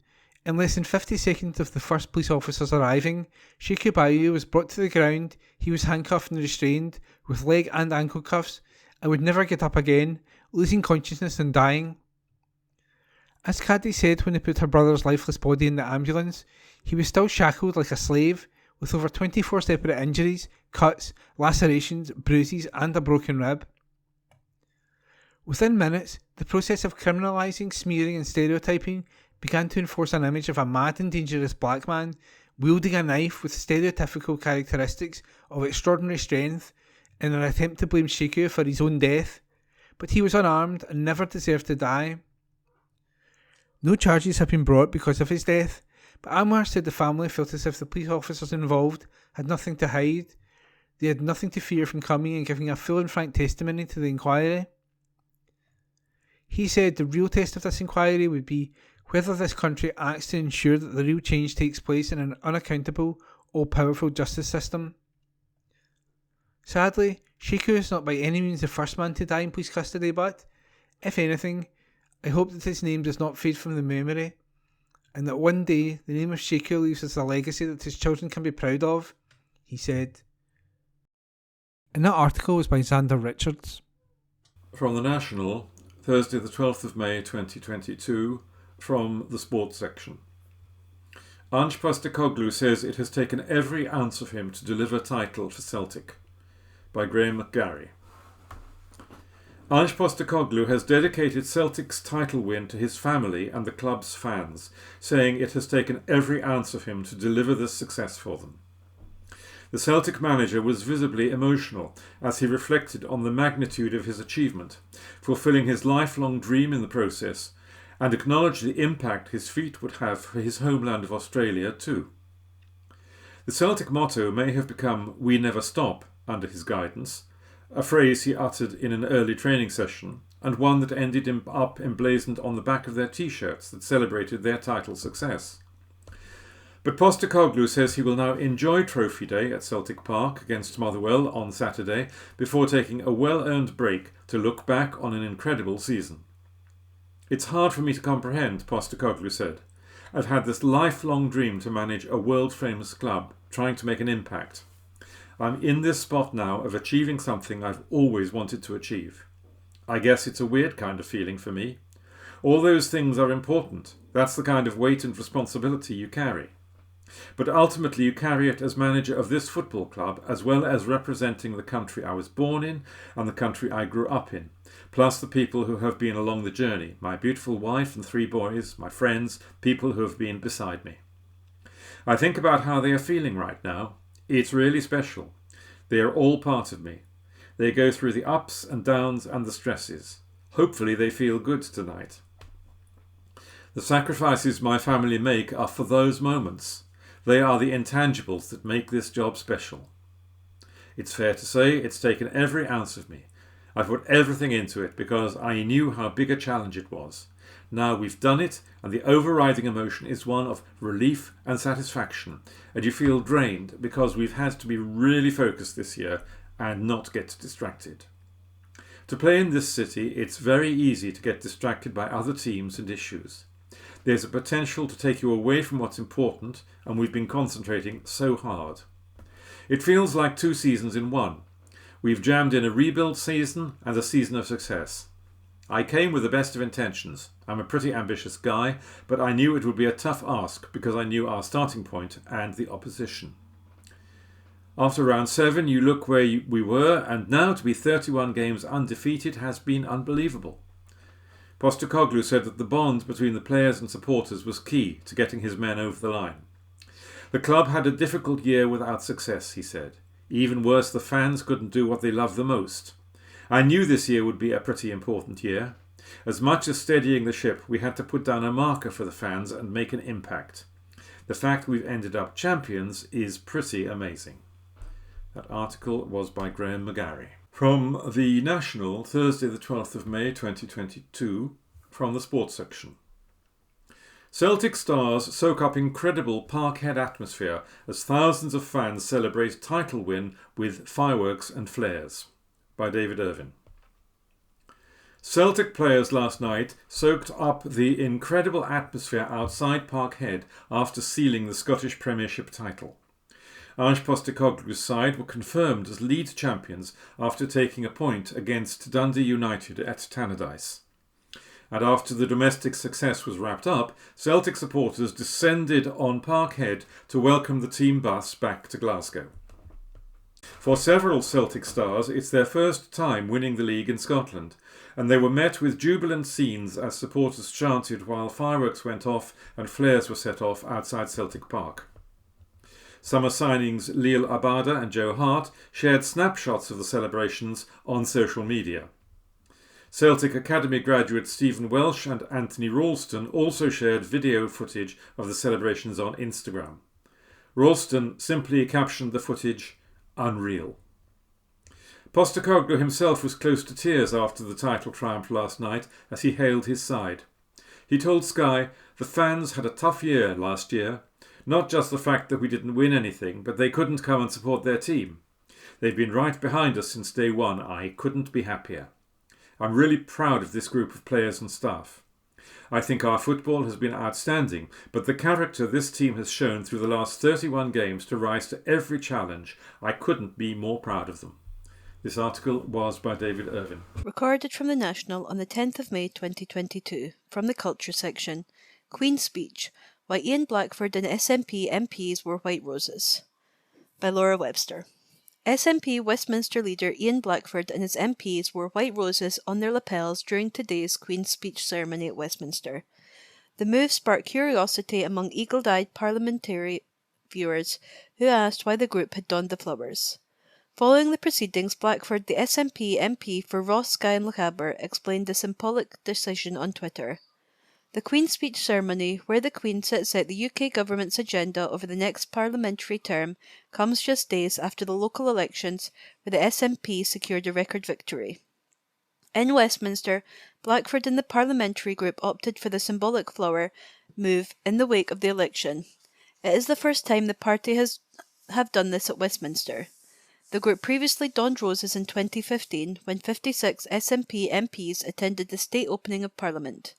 in less than 50 seconds of the first police officers arriving, Shiku Bayou was brought to the ground, he was handcuffed and restrained, with leg and ankle cuffs, and would never get up again, losing consciousness and dying. As Caddy said when they put her brother's lifeless body in the ambulance, he was still shackled like a slave, with over 24 separate injuries, cuts, lacerations, bruises and a broken rib. Within minutes, the process of criminalising, smearing and stereotyping began to enforce an image of a mad and dangerous black man wielding a knife with stereotypical characteristics of extraordinary strength in an attempt to blame Shiku for his own death, but he was unarmed and never deserved to die. No charges have been brought because of his death, but Anwar said the family felt as if the police officers involved had nothing to hide. They had nothing to fear from coming and giving a full and frank testimony to the inquiry. He said the real test of this inquiry would be whether this country acts to ensure that the real change takes place in an unaccountable, all-powerful justice system. Sadly, Shiku is not by any means the first man to die in police custody, but, if anything, I hope that his name does not fade from the memory, and that one day the name of Shiku leaves us a legacy that his children can be proud of, he said. And that article was by Xander Richards. From the National, Thursday the 12th of May 2022, from the sports section. Ange Postecoglou says it has taken every ounce of him to deliver title for Celtic, by Graham McGarry. Ange Postecoglou has dedicated Celtic's title win to his family and the club's fans, saying it has taken every ounce of him to deliver this success for them. The Celtic manager was visibly emotional as he reflected on the magnitude of his achievement, fulfilling his lifelong dream in the process, and acknowledged the impact his feat would have for his homeland of Australia too. The Celtic motto may have become "We never stop" under his guidance, a phrase he uttered in an early training session, and one that ended up emblazoned on the back of their t-shirts that celebrated their title success. But Postecoglou says he will now enjoy Trophy Day at Celtic Park against Motherwell on Saturday before taking a well-earned break to look back on an incredible season. It's hard for me to comprehend, Postecoglou said. I've had this lifelong dream to manage a world-famous club, trying to make an impact. I'm in this spot now of achieving something I've always wanted to achieve. I guess it's a weird kind of feeling for me. All those things are important. That's the kind of weight and responsibility you carry. But ultimately you carry it as manager of this football club, as well as representing the country I was born in and the country I grew up in, plus the people who have been along the journey, my beautiful wife and 3 boys, my friends, people who have been beside me. I think about how they are feeling right now. It's really special. They are all part of me. They go through the ups and downs and the stresses. Hopefully they feel good tonight. The sacrifices my family make are for those moments. They are the intangibles that make this job special. It's fair to say it's taken every ounce of me. I've put everything into it because I knew how big a challenge it was. Now we've done it, and the overriding emotion is one of relief and satisfaction, and you feel drained because we've had to be really focused this year and not get distracted. To play in this city, it's very easy to get distracted by other teams and issues. There's a potential to take you away from what's important, and we've been concentrating so hard. It feels like 2 seasons in one. We've jammed in a rebuild season and a season of success. I came with the best of intentions. I'm a pretty ambitious guy, but I knew it would be a tough ask because I knew our starting point and the opposition. After round 7, you look where we were, and now to be 31 games undefeated has been unbelievable. Postecoglou said that the bond between the players and supporters was key to getting his men over the line. The club had a difficult year without success, he said. Even worse, the fans couldn't do what they love the most. I knew this year would be a pretty important year. As much as steadying the ship, we had to put down a marker for the fans and make an impact. The fact we've ended up champions is pretty amazing. That article was by Graham McGarry. From the National, Thursday the 12th of May 2022, from the sports section. Celtic stars soak up incredible Parkhead atmosphere as thousands of fans celebrate title win with fireworks and flares. By David Irvin. Celtic players last night soaked up the incredible atmosphere outside Parkhead after sealing the Scottish Premiership title. Ange Postecoglou's side were confirmed as lead champions after taking a point against Dundee United at Tannadice. And after the domestic success was wrapped up, Celtic supporters descended on Parkhead to welcome the team bus back to Glasgow. For several Celtic stars, it's their first time winning the league in Scotland, and they were met with jubilant scenes as supporters chanted while fireworks went off and flares were set off outside Celtic Park. Summer signings Leal Abada and Joe Hart shared snapshots of the celebrations on social media. Celtic Academy graduate Stephen Welsh and Anthony Ralston also shared video footage of the celebrations on Instagram. Ralston simply captioned the footage, "Unreal." Postecoglou himself was close to tears after the title triumph last night as he hailed his side. He told Sky, "The fans had a tough year last year. Not just the fact that we didn't win anything, but they couldn't come and support their team. They've been right behind us since day one. I couldn't be happier. I'm really proud of this group of players and staff. I think our football has been outstanding, but the character this team has shown through the last 31 games to rise to every challenge, I couldn't be more proud of them." This article was by David Irvin. Recorded from the National on the 10th of May 2022, from the Culture section. Queen's Speech, Why Ian Blackford and SNP MPs Wore White Roses. By Laura Webster. SNP Westminster leader Ian Blackford and his MPs wore white roses on their lapels during today's Queen's Speech ceremony at Westminster. The move sparked curiosity among eagle-eyed parliamentary viewers who asked why the group had donned the flowers. Following the proceedings, Blackford, the SNP MP for Ross, Skye and Lochaber, explained the symbolic decision on Twitter. The Queen's Speech ceremony, where the Queen sets out the UK government's agenda over the next parliamentary term, comes just days after the local elections where the SNP secured a record victory. In Westminster, Blackford and the parliamentary group opted for the symbolic flower move in the wake of the election. It is the first time the party have done this at Westminster. The group previously donned roses in 2015 when 56 SNP MPs attended the state opening of Parliament.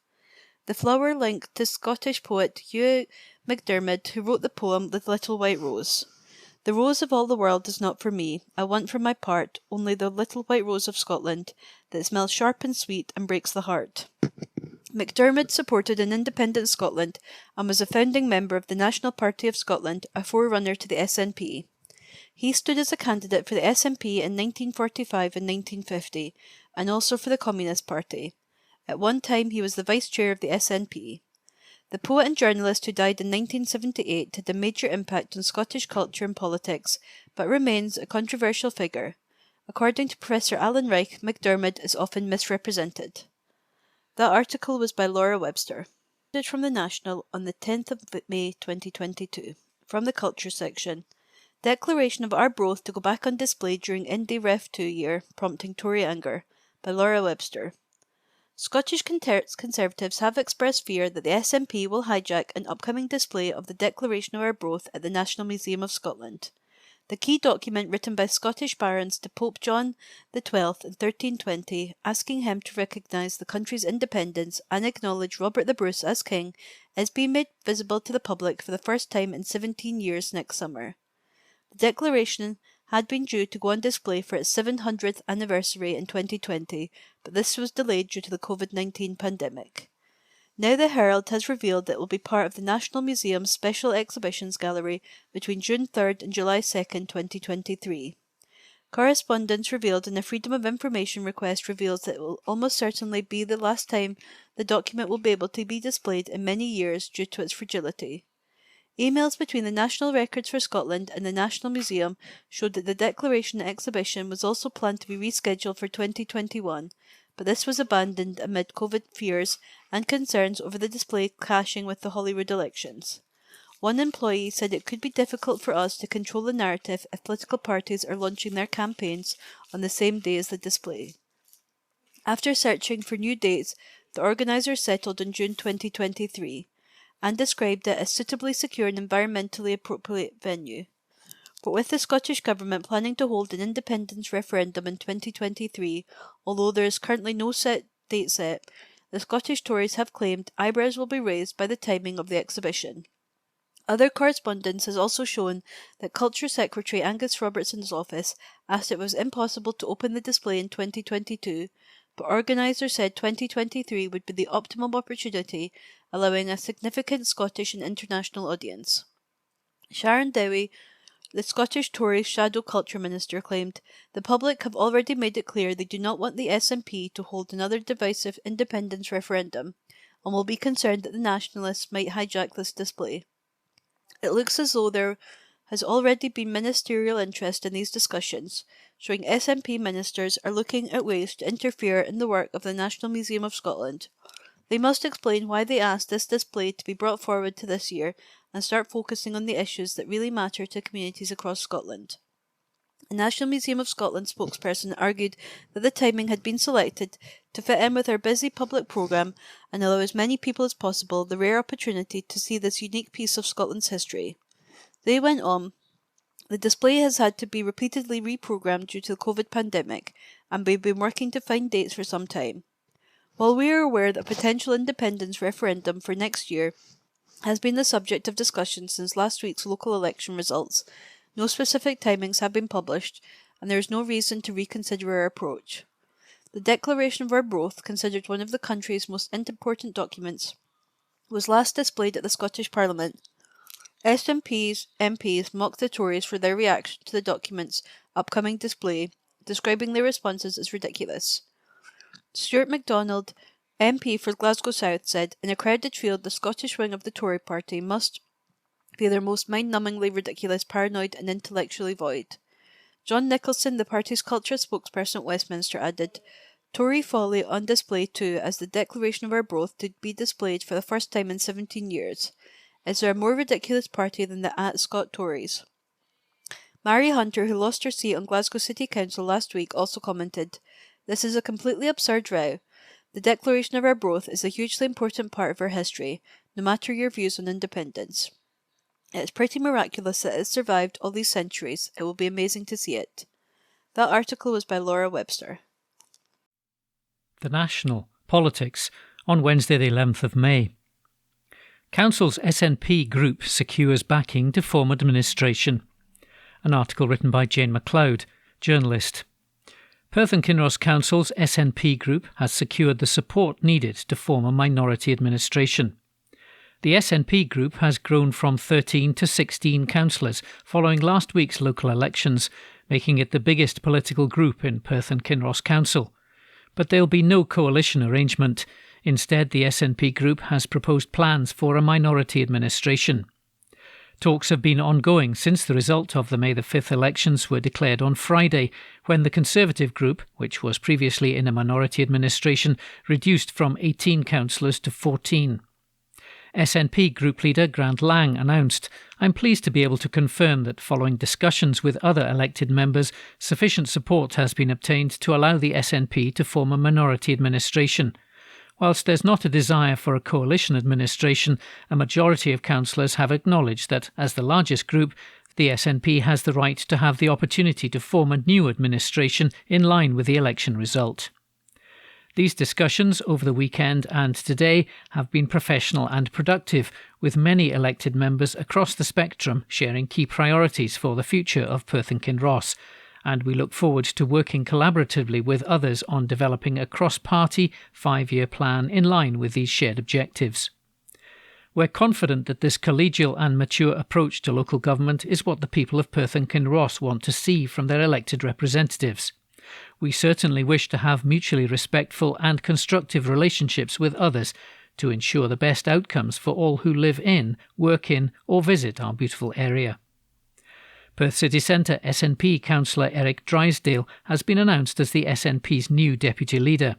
The flower linked to Scottish poet Hugh MacDiarmid, who wrote the poem The Little White Rose. The rose of all the world is not for me. I want for my part only the little white rose of Scotland that smells sharp and sweet and breaks the heart. MacDiarmid supported an independent Scotland and was a founding member of the National Party of Scotland, a forerunner to the SNP. He stood as a candidate for the SNP in 1945 and 1950, and also for the Communist Party. At one time, he was the vice chair of the SNP. The poet and journalist who died in 1978 had a major impact on Scottish culture and politics, but remains a controversial figure. According to Professor Alan Reich, MacDiarmid is often misrepresented. That article was by Laura Webster. From the National on the 10th of May 2022, from the Culture section. Declaration of Arbroath to go back on display during Indie Ref 2 year, prompting Tory anger, by Laura Webster. Scottish Conservatives have expressed fear that the SNP will hijack an upcoming display of the Declaration of Arbroath at the National Museum of Scotland. The key document written by Scottish barons to Pope John XII in 1320, asking him to recognise the country's independence and acknowledge Robert the Bruce as king, is being made visible to the public for the first time in 17 years next summer. The declaration had been due to go on display for its 700th anniversary in 2020, but this was delayed due to the COVID-19 pandemic. Now the Herald has revealed that it will be part of the National Museum's Special Exhibitions Gallery between June 3rd and July 2nd, 2023. Correspondence revealed in a Freedom of Information request reveals that it will almost certainly be the last time the document will be able to be displayed in many years due to its fragility. Emails between the National Records for Scotland and the National Museum showed that the Declaration exhibition was also planned to be rescheduled for 2021, but this was abandoned amid COVID fears and concerns over the display clashing with the Holyrood elections. One employee said it could be difficult for us to control the narrative if political parties are launching their campaigns on the same day as the display. After searching for new dates, the organisers settled on June 2023 and described it as suitably secure and environmentally appropriate venue. But with the Scottish Government planning to hold an independence referendum in 2023, although there is currently no date set, the Scottish Tories have claimed eyebrows will be raised by the timing of the exhibition. Other correspondence has also shown that Culture Secretary Angus Robertson's office asked if it was impossible to open the display in 2022, but organisers said 2023 would be the optimum opportunity, allowing a significant Scottish and international audience. Sharon Dowie, the Scottish Tories Shadow Culture Minister, claimed the public have already made it clear they do not want the SNP to hold another divisive independence referendum and will be concerned that the nationalists might hijack this display. It looks as though there has already been ministerial interest in these discussions, showing SNP ministers are looking at ways to interfere in the work of the National Museum of Scotland. They must explain why they asked this display to be brought forward to this year and start focusing on the issues that really matter to communities across Scotland. A National Museum of Scotland spokesperson argued that the timing had been selected to fit in with our busy public programme and allow as many people as possible the rare opportunity to see this unique piece of Scotland's history. They went on, the display has had to be repeatedly reprogrammed due to the COVID pandemic, and we've been working to find dates for some time. While we are aware that a potential independence referendum for next year has been the subject of discussion since last week's local election results, no specific timings have been published, and there is no reason to reconsider our approach. The Declaration of Arbroath, considered one of the country's most important documents, was last displayed at the Scottish Parliament. SNP's MPs mocked the Tories for their reaction to the document's upcoming display, describing their responses as ridiculous. Stuart MacDonald, MP for Glasgow South, said, in a crowded field, the Scottish wing of the Tory party must be their most mind-numbingly ridiculous, paranoid and intellectually void. John Nicholson, the party's culture spokesperson at Westminster, added, Tory folly on display too, as the Declaration of Arbroath to be displayed for the first time in 17 years. Is there a more ridiculous party than the Scot Tories? Mary Hunter, who lost her seat on Glasgow City Council last week, also commented, This is a completely absurd row. The Declaration of Arbroath is a hugely important part of our history, no matter your views on independence. It's pretty miraculous that it survived all these centuries. It will be amazing to see it. That article was by Laura Webster. The National Politics on Wednesday the 11th of May. Council's SNP group secures backing to form administration. An article written by Jane MacLeod, journalist. Perth and Kinross Council's SNP group has secured the support needed to form a minority administration. The SNP group has grown from 13 to 16 councillors following last week's local elections, making it the biggest political group in Perth and Kinross Council. But there'll be no coalition arrangement. Instead, the SNP group has proposed plans for a minority administration. Talks have been ongoing since the result of the May the 5th elections were declared on Friday, when the Conservative group, which was previously in a minority administration, reduced from 18 councillors to 14. SNP group leader Grant Lang announced, I'm pleased to be able to confirm that following discussions with other elected members, sufficient support has been obtained to allow the SNP to form a minority administration. Whilst there's not a desire for a coalition administration, a majority of councillors have acknowledged that, as the largest group, the SNP has the right to have the opportunity to form a new administration in line with the election result. These discussions over the weekend and today have been professional and productive, with many elected members across the spectrum sharing key priorities for the future of Perth and Kinross, and we look forward to working collaboratively with others on developing a cross-party 5-year plan in line with these shared objectives. We're confident that this collegial and mature approach to local government is what the people of Perth and Kinross want to see from their elected representatives. We certainly wish to have mutually respectful and constructive relationships with others to ensure the best outcomes for all who live in, work in or visit our beautiful area. Perth City Centre SNP councillor Eric Drysdale has been announced as the SNP's new deputy leader.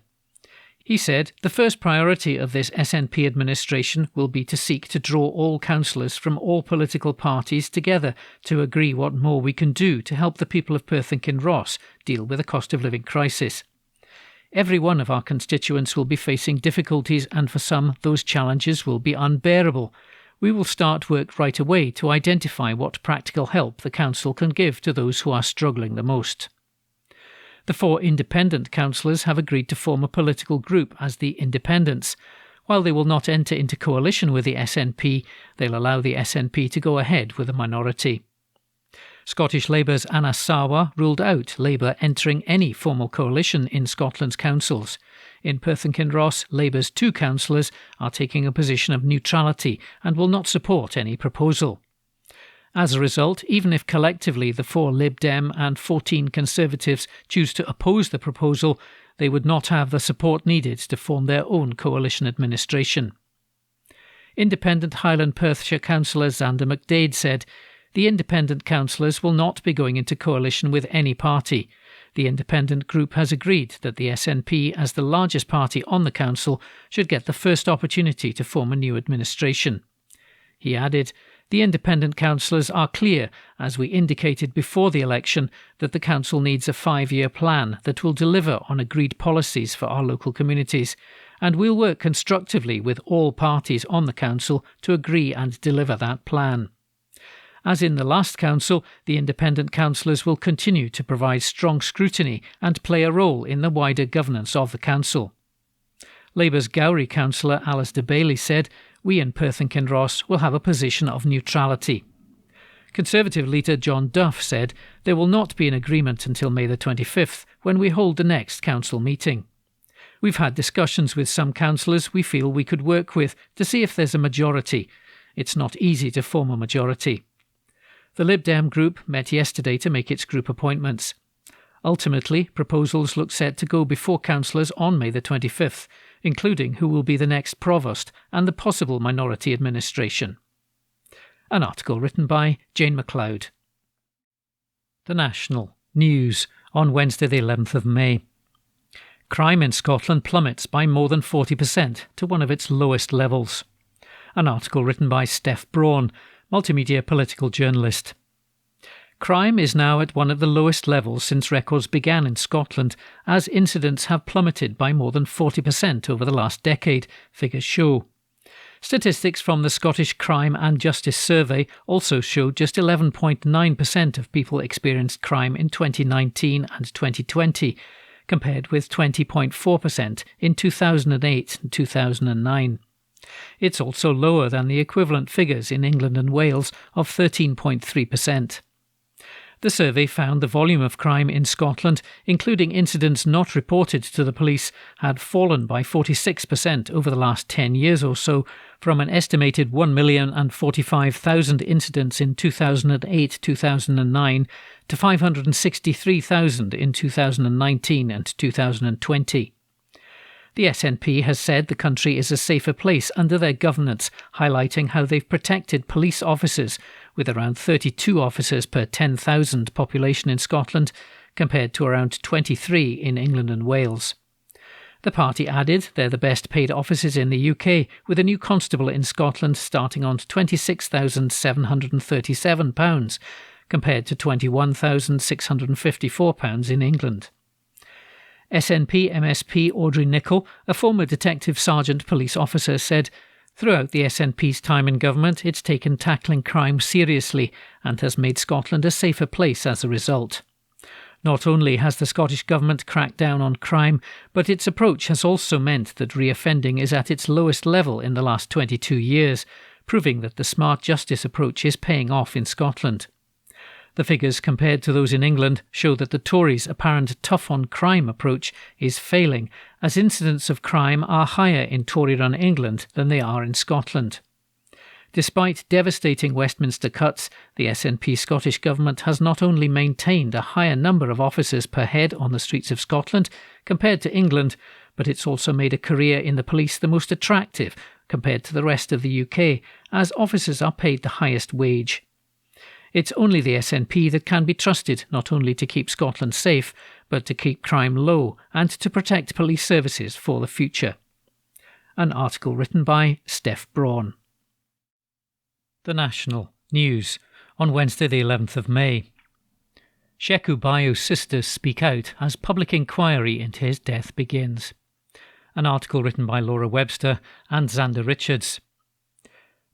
He said the first priority of this SNP administration will be to seek to draw all councillors from all political parties together to agree what more we can do to help the people of Perth and Kinross deal with the cost of living crisis. Every one of our constituents will be facing difficulties, and for some those challenges will be unbearable. We will start work right away to identify what practical help the council can give to those who are struggling the most. The 4 independent councillors have agreed to form a political group as the Independents. While they will not enter into coalition with the SNP, they'll allow the SNP to go ahead with a minority. Scottish Labour's Anna Sawa ruled out Labour entering any formal coalition in Scotland's councils. In Perth and Kinross, Labour's 2 councillors are taking a position of neutrality and will not support any proposal. As a result, even if collectively the 4 Lib Dem and 14 Conservatives choose to oppose the proposal, they would not have the support needed to form their own coalition administration. Independent Highland Perthshire councillor Xander McDade said, "The independent councillors will not be going into coalition with any party. The independent group has agreed that the SNP, as the largest party on the council, should get the first opportunity to form a new administration." He added, "The independent councillors are clear, as we indicated before the election, that the council needs a 5-year plan that will deliver on agreed policies for our local communities, and we'll work constructively with all parties on the council to agree and deliver that plan." As in the last council, the independent councillors will continue to provide strong scrutiny and play a role in the wider governance of the council. Labour's Gowrie councillor Alistair Bailey said, "We in Perth and Kinross will have a position of neutrality." Conservative leader John Duff said there will not be an agreement until May the 25th, when we hold the next council meeting. "We've had discussions with some councillors we feel we could work with to see if there's a majority. It's not easy to form a majority." The Lib Dem group met yesterday to make its group appointments. Ultimately, proposals look set to go before councillors on May the 25th, including who will be the next provost and the possible minority administration. An article written by Jane MacLeod. The National News on Wednesday the 11th of May. Crime in Scotland plummets by more than 40% to one of its lowest levels. An article written by Steph Braun, multimedia political journalist. Crime is now at one of the lowest levels since records began in Scotland, as incidents have plummeted by more than 40% over the last decade, figures show. Statistics from the Scottish Crime and Justice Survey also showed just 11.9% of people experienced crime in 2019 and 2020, compared with 20.4% in 2008 and 2009. It's also lower than the equivalent figures in England and Wales of 13.3%. The survey found the volume of crime in Scotland, including incidents not reported to the police, had fallen by 46% over the last 10 years or so, from an estimated 1,045,000 incidents in 2008-2009 to 563,000 in 2019 and 2020. The SNP has said the country is a safer place under their governance, highlighting how they've protected police officers, with around 32 officers per 10,000 population in Scotland, compared to around 23 in England and Wales. The party added they're the best paid officers in the UK, with a new constable in Scotland starting on £26,737, compared to £21,654 in England. SNP MSP Audrey Nicholl, a former detective sergeant police officer, said, "Throughout the SNP's time in government, it's taken tackling crime seriously and has made Scotland a safer place as a result." Not only has the Scottish Government cracked down on crime, but its approach has also meant that reoffending is at its lowest level in the last 22 years, proving that the smart justice approach is paying off in Scotland. The figures compared to those in England show that the Tories' apparent tough-on-crime approach is failing, as incidents of crime are higher in Tory-run England than they are in Scotland. Despite devastating Westminster cuts, the SNP Scottish Government has not only maintained a higher number of officers per head on the streets of Scotland compared to England, but it's also made a career in the police the most attractive compared to the rest of the UK, as officers are paid the highest wage. It's only the SNP that can be trusted not only to keep Scotland safe, but to keep crime low and to protect police services for the future. An article written by Steph Braun. The National News on Wednesday the 11th of May. Sheku Bayo's sisters speak out as public inquiry into his death begins. An article written by Laura Webster and Xander Richards.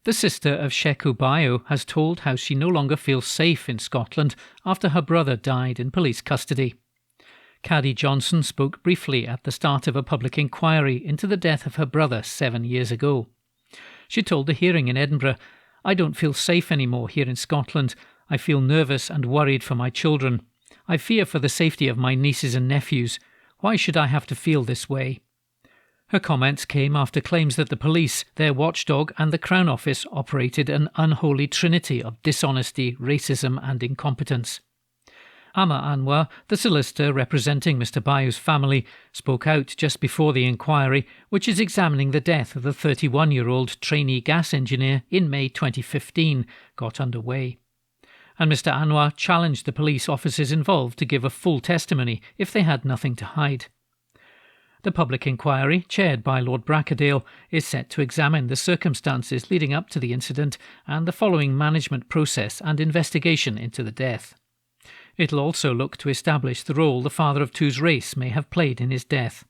The sister of Sheku Bayo has told how she no longer feels safe in Scotland after her brother died in police custody. Caddy Johnson spoke briefly at the start of a public inquiry into the death of her brother 7 years ago. She told the hearing in Edinburgh, "I don't feel safe anymore here in Scotland. I feel nervous and worried for my children. I fear for the safety of my nieces and nephews. Why should I have to feel this way?" Her comments came after claims that the police, their watchdog and the Crown Office operated an unholy trinity of dishonesty, racism and incompetence. Amma Anwar, the solicitor representing Mr Bayo's family, spoke out just before the inquiry, which is examining the death of the 31-year-old trainee gas engineer in May 2015, got underway. And Mr Anwar challenged the police officers involved to give a full testimony if they had nothing to hide. The public inquiry, chaired by Lord Brackadale, is set to examine the circumstances leading up to the incident and the following management process and investigation into the death. It'll also look to establish the role the father of two's race may have played in his death.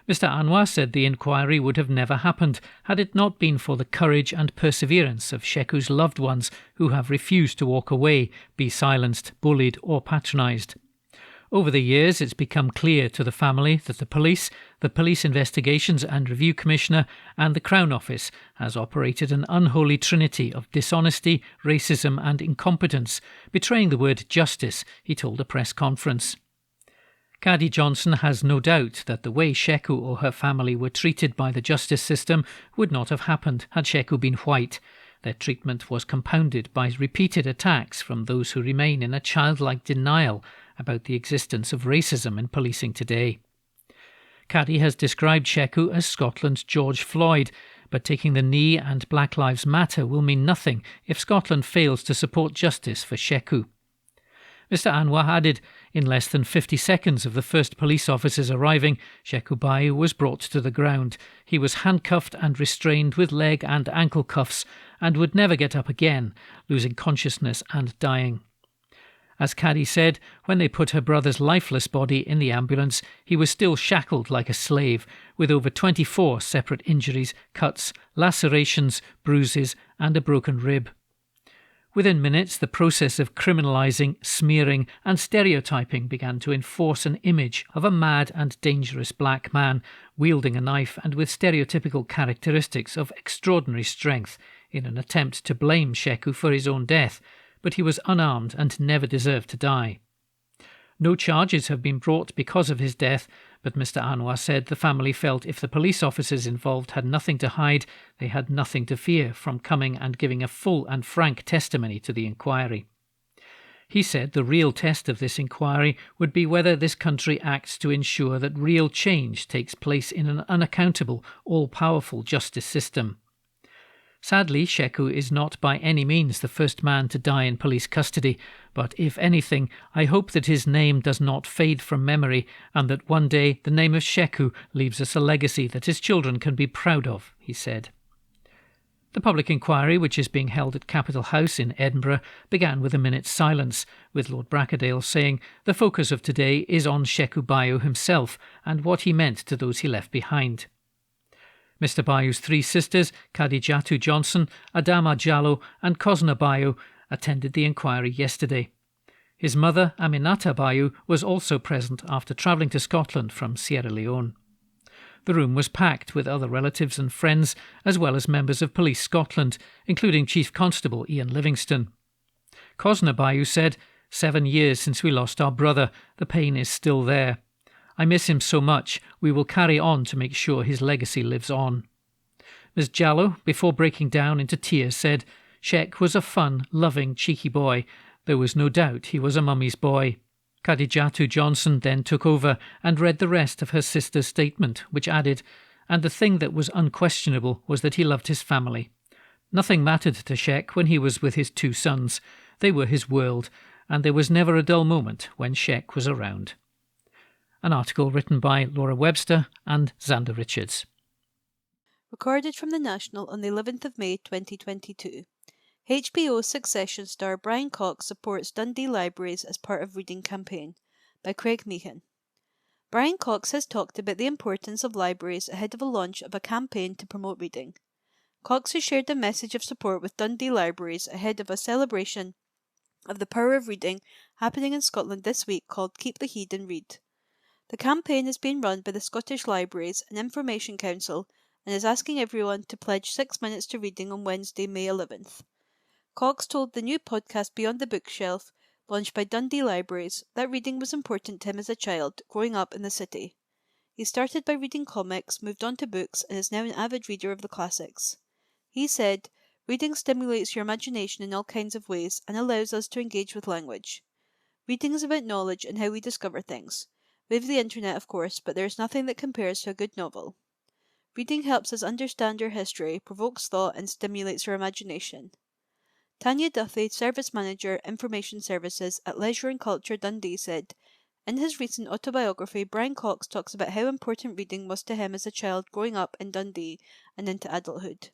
Mr Anwar said the inquiry would have never happened had it not been for the courage and perseverance of Sheku's loved ones who have refused to walk away, be silenced, bullied or patronised. Over the years, it's become clear to the family that the Police Investigations and Review Commissioner and the Crown Office has operated an unholy trinity of dishonesty, racism and incompetence, betraying the word justice, he told a press conference. Caddy Johnson has no doubt that the way Sheku or her family were treated by the justice system would not have happened had Sheku been white. Their treatment was compounded by repeated attacks from those who remain in a childlike denial about the existence of racism in policing today. Caddy has described Sheku as Scotland's George Floyd, but taking the knee and Black Lives Matter will mean nothing if Scotland fails to support justice for Sheku. Mr Anwar added, in less than 50 seconds of the first police officers arriving, Sheku Bayo was brought to the ground. He was handcuffed and restrained with leg and ankle cuffs and would never get up again, losing consciousness and dying. As Caddy said, when they put her brother's lifeless body in the ambulance, he was still shackled like a slave, with over 24 separate injuries, cuts, lacerations, bruises and a broken rib. Within minutes, the process of criminalising, smearing and stereotyping began to enforce an image of a mad and dangerous black man, wielding a knife and with stereotypical characteristics of extraordinary strength, in an attempt to blame Sheku for his own death, but he was unarmed and never deserved to die. No charges have been brought because of his death, but Mr Anwar said the family felt if the police officers involved had nothing to hide, they had nothing to fear from coming and giving a full and frank testimony to the inquiry. He said the real test of this inquiry would be whether this country acts to ensure that real change takes place in an unaccountable, all-powerful justice system. Sadly, Sheku is not by any means the first man to die in police custody, but if anything, I hope that his name does not fade from memory and that one day the name of Sheku leaves us a legacy that his children can be proud of, he said. The public inquiry, which is being held at Capitol House in Edinburgh, began with a minute's silence, with Lord Brackadale saying the focus of today is on Sheku Bayo himself and what he meant to those he left behind. Mr Bayo's three sisters, Khadijatu Johnson, Adama Jallow and Cosna Bayo, attended the inquiry yesterday. His mother, Aminata Bayou, was also present after travelling to Scotland from Sierra Leone. The room was packed with other relatives and friends, as well as members of Police Scotland, including Chief Constable Ian Livingston. Cosna Bayou said, 7 years since we lost our brother. The pain is still there. I miss him so much. We will carry on to make sure his legacy lives on. Ms. Jallow, before breaking down into tears, said, Sheck was a fun, loving, cheeky boy. There was no doubt he was a mummy's boy. Kadijatu Johnson then took over and read the rest of her sister's statement, which added, and the thing that was unquestionable was that he loved his family. Nothing mattered to Sheck when he was with his 2 sons. They were his world, and there was never a dull moment when Sheck was around. An article written by Laura Webster and Xander Richards. Recorded from the National on the 11th of May 2022. HBO Succession star Brian Cox supports Dundee Libraries as part of reading campaign, by Craig Meehan. Brian Cox has talked about the importance of libraries ahead of a launch of a campaign to promote reading. Cox has shared a message of support with Dundee Libraries ahead of a celebration of the power of reading happening in Scotland this week called Keep the Heed and Read. The campaign is being run by the Scottish Libraries and Information Council and is asking everyone to pledge 6 minutes to reading on Wednesday, May 11th. Cox told the new podcast Beyond the Bookshelf, launched by Dundee Libraries, that reading was important to him as a child, growing up in the city. He started by reading comics, moved on to books, and is now an avid reader of the classics. He said, reading stimulates your imagination in all kinds of ways and allows us to engage with language. Reading is about knowledge and how we discover things. We have the internet, of course, but there is nothing that compares to a good novel. Reading helps us understand our history, provokes thought, and stimulates our imagination. Tanya Duthie, Service Manager, Information Services at Leisure and Culture Dundee, said, in his recent autobiography, Brian Cox talks about how important reading was to him as a child growing up in Dundee and into adulthood.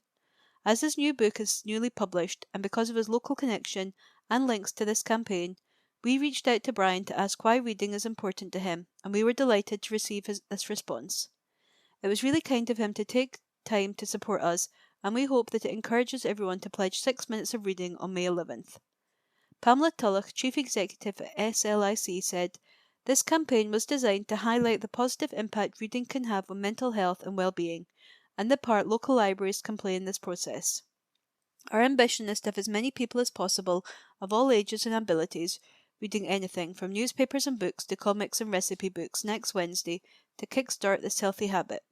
As his new book is newly published, and because of his local connection and links to this campaign, we reached out to Brian to ask why reading is important to him, and we were delighted to receive this response. It was really kind of him to take time to support us, and we hope that it encourages everyone to pledge 6 minutes of reading on May 11th. Pamela Tulloch, Chief Executive at SLIC, said, this campaign was designed to highlight the positive impact reading can have on mental health and well-being, and the part local libraries can play in this process. Our ambition is to have as many people as possible, of all ages and abilities, reading anything from newspapers and books to comics and recipe books next Wednesday to kickstart this healthy habit.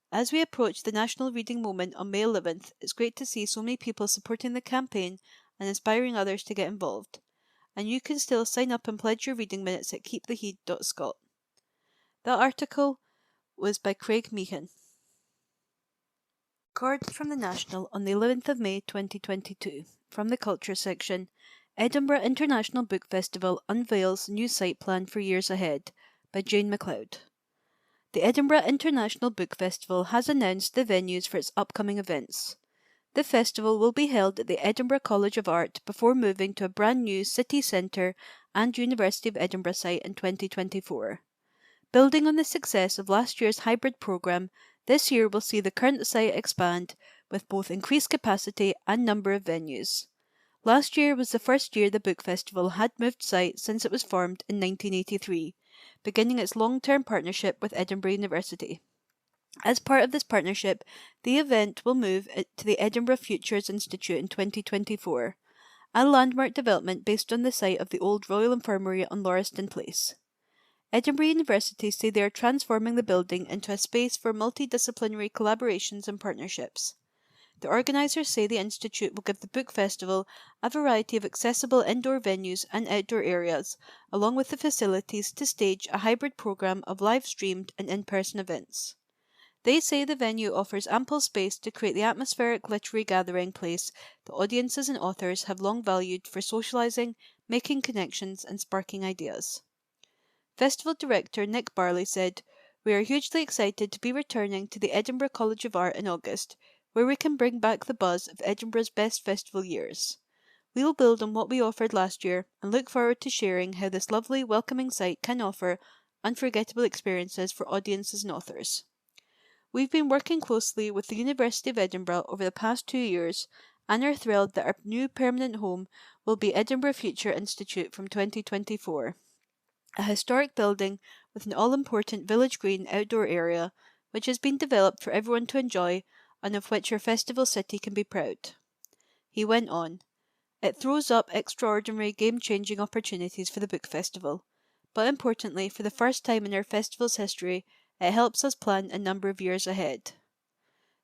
As we approach the National Reading Moment on May 11th, it's great to see so many people supporting the campaign and inspiring others to get involved. And you can still sign up and pledge your reading minutes at keeptheheed.scot. That article was by Craig Meehan. Recorded from the National on the 11th of May 2022. From the Culture section, Edinburgh International Book Festival unveils new site plan for years ahead, by Jane MacLeod. The Edinburgh International Book Festival has announced the venues for its upcoming events. The festival will be held at the Edinburgh College of Art before moving to a brand new city centre and University of Edinburgh site in 2024. Building on the success of last year's hybrid programme, this year will see the current site expand with both increased capacity and number of venues. Last year was the first year the book festival had moved site since it was formed in 1983, beginning its long-term partnership with Edinburgh University. As part of this partnership, the event will move to the Edinburgh Futures Institute in 2024, a landmark development based on the site of the old Royal Infirmary on Lauriston Place. Edinburgh University say they are transforming the building into a space for multidisciplinary collaborations and partnerships. The organisers say the Institute will give the book festival a variety of accessible indoor venues and outdoor areas, along with the facilities to stage a hybrid programme of live-streamed and in-person events. They say the venue offers ample space to create the atmospheric literary gathering place that audiences and authors have long valued for socialising, making connections and sparking ideas. Festival Director Nick Barley said, "We are hugely excited to be returning to the Edinburgh College of Art in August, where we can bring back the buzz of Edinburgh's best festival years. We will build on what we offered last year and look forward to sharing how this lovely, welcoming site can offer unforgettable experiences for audiences and authors. We've been working closely with the University of Edinburgh over the past 2 years and are thrilled that our new permanent home will be Edinburgh Future Institute from 2024, a historic building with an all-important village green outdoor area which has been developed for everyone to enjoy and of which our festival city can be proud. He went on, "It throws up extraordinary game-changing opportunities for the book festival, but importantly, for the first time in our festival's history, it helps us plan a number of years ahead.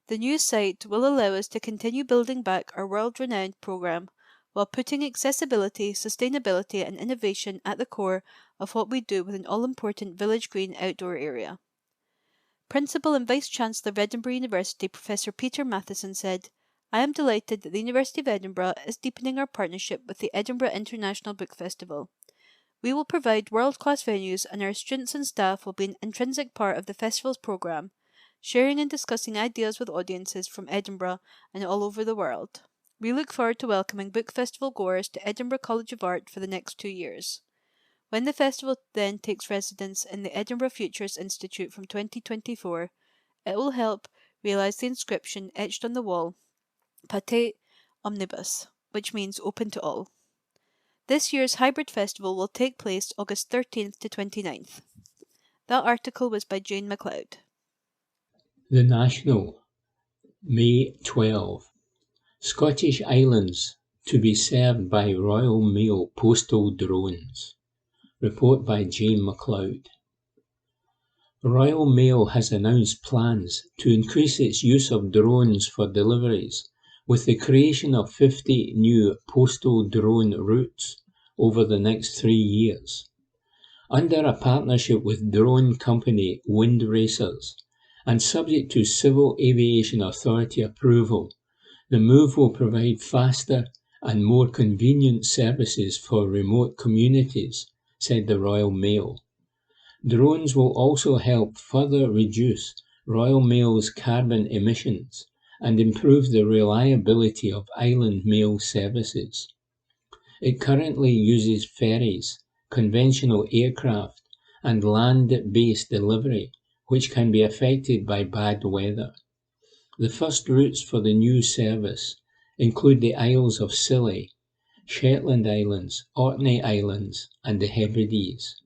The new site will allow us to continue building back our world-renowned programme while putting accessibility, sustainability and innovation at the core of what we do with an all-important village green outdoor area." Principal and Vice-Chancellor of Edinburgh University Professor Peter Matheson said, "I am delighted that the University of Edinburgh is deepening our partnership with the Edinburgh International Book Festival. We will provide world-class venues and our students and staff will be an intrinsic part of the festival's programme, sharing and discussing ideas with audiences from Edinburgh and all over the world. We look forward to welcoming book festival goers to Edinburgh College of Art for the next 2 years. When the festival then takes residence in the Edinburgh Futures Institute from 2024, it will help realise the inscription etched on the wall, Pate Omnibus, which means open to all. This year's hybrid festival will take place August 13th to 29th. That article was by Jane MacLeod. The National, May 12. Scottish Islands to be served by Royal Mail postal drones. Report by Jane MacLeod. Royal Mail has announced plans to increase its use of drones for deliveries, with the creation of 50 new postal drone routes over the next 3 years. Under a partnership with drone company Wind Racers, and subject to Civil Aviation Authority approval, the move will provide faster and more convenient services for remote communities, said the Royal Mail. Drones will also help further reduce Royal Mail's carbon emissions and improve the reliability of island mail services. It currently uses ferries, conventional aircraft, and land-based delivery, which can be affected by bad weather. The first routes for the new service include the Isles of Scilly, Shetland Islands, Orkney Islands, and the Hebrides.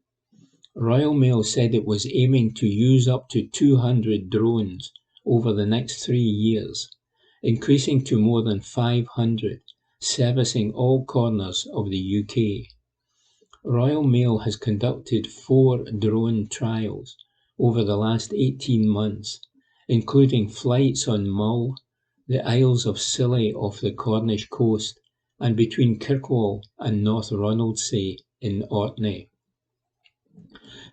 Royal Mail said it was aiming to use up to 200 drones over the next 3 years, increasing to more than 500, servicing all corners of the UK. Royal Mail has conducted 4 drone trials over the last 18 months, including flights on Mull, the Isles of Scilly off the Cornish coast, and between Kirkwall and North Ronaldsay in Orkney.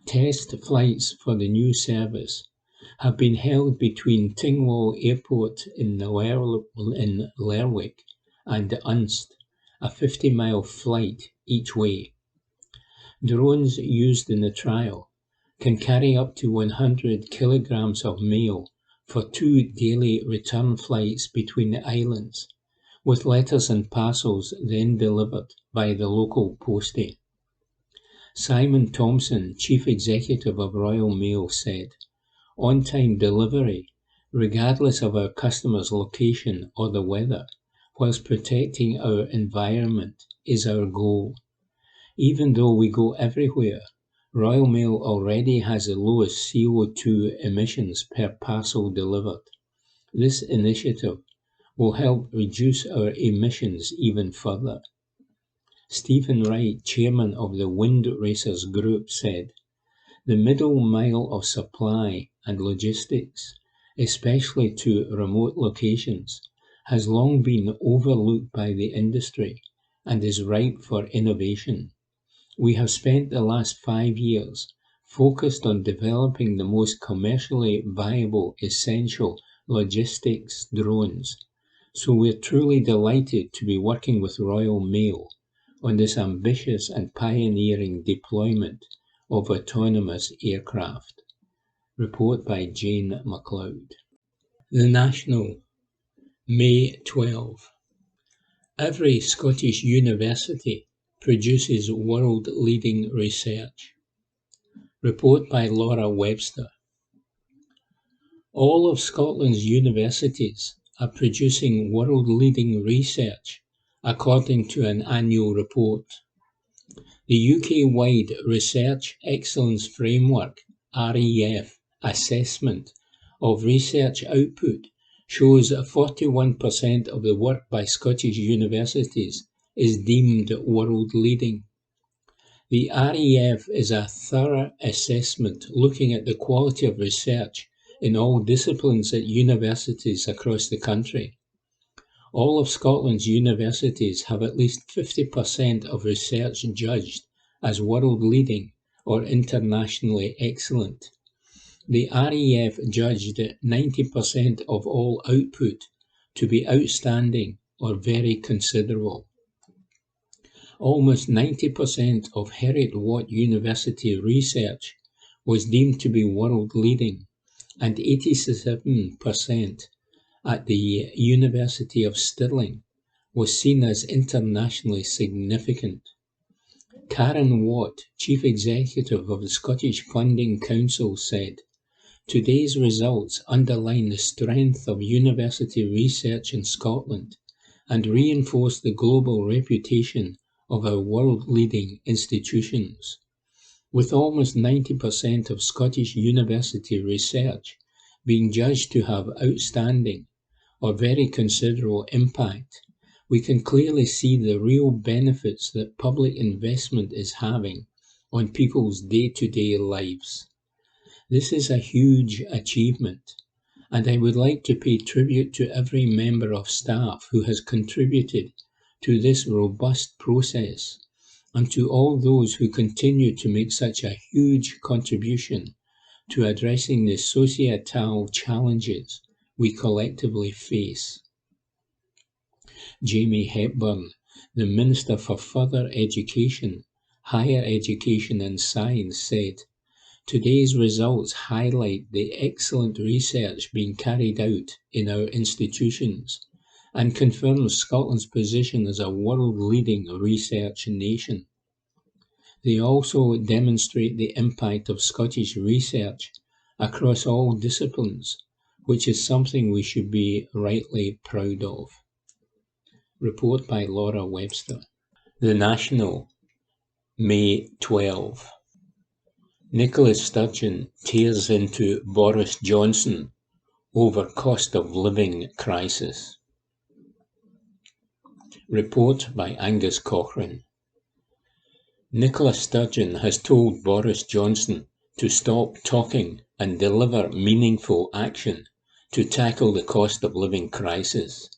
Test flights for the new service have been held between Tingwall Airport in Lerwick and Unst, a 50-mile flight each way. Drones used in the trial can carry up to 100 kilograms of mail for 2 daily return flights between the islands, with letters and parcels then delivered by the local postie. Simon Thompson, Chief Executive of Royal Mail, said, "On-time delivery, regardless of our customer's location or the weather, whilst protecting our environment, is our goal. Even though we go everywhere, Royal Mail already has the lowest CO2 emissions per parcel delivered. This initiative will help reduce our emissions even further." Stephen Wright, chairman of the Wind Racers Group, said, "The middle mile of supply and logistics, especially to remote locations, has long been overlooked by the industry and is ripe for innovation. We have spent the last 5 years focused on developing the most commercially viable essential logistics drones, so we're truly delighted to be working with Royal Mail on this ambitious and pioneering deployment of autonomous aircraft." Report by Jane MacLeod. The National, May 12. Every Scottish university produces world-leading research. Report by Laura Webster. All of Scotland's universities are producing world-leading research according to an annual report. The UK-wide Research Excellence Framework (REF) assessment of research output shows that 41% of the work by Scottish universities is deemed world-leading. The REF is a thorough assessment looking at the quality of research in all disciplines at universities across the country. All of Scotland's universities have at least 50% of research judged as world-leading or internationally excellent. The REF judged 90% of all output to be outstanding or very considerable. Almost 90% of Heriot-Watt University research was deemed to be world-leading, and 87% at the University of Stirling was seen as internationally significant. Karen Watt, Chief Executive of the Scottish Funding Council, said, "Today's results underline the strength of university research in Scotland and reinforce the global reputation of our world-leading institutions. With almost 90% of Scottish university research being judged to have outstanding or very considerable impact, we can clearly see the real benefits that public investment is having on people's day-to-day lives. This is a huge achievement, and I would like to pay tribute to every member of staff who has contributed to this robust process, and to all those who continue to make such a huge contribution to addressing the societal challenges we collectively face." Jamie Hepburn, the Minister for Further Education, Higher Education and Science, said, "Today's results highlight the excellent research being carried out in our institutions and confirms Scotland's position as a world-leading research nation. They also demonstrate the impact of Scottish research across all disciplines, which is something we should be rightly proud of." Report by Laura Webster. The National, May 12. Nicola Sturgeon tears into Boris Johnson over cost of living crisis. Report by Angus Cochrane. Nicola Sturgeon has told Boris Johnson to stop talking and deliver meaningful action to tackle the cost of living crisis.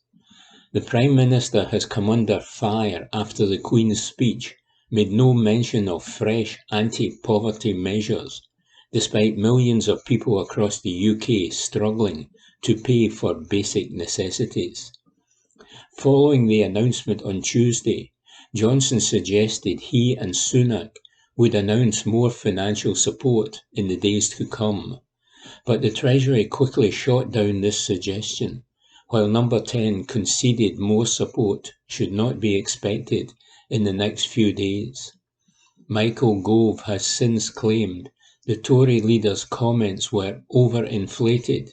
The Prime Minister has come under fire after the Queen's speech made no mention of fresh anti-poverty measures, despite millions of people across the UK struggling to pay for basic necessities. Following the announcement on Tuesday, Johnson suggested he and Sunak would announce more financial support in the days to come, but the Treasury quickly shot down this suggestion, while Number 10 conceded more support should not be expected in the next few days. Michael Gove has since claimed the Tory leader's comments were overinflated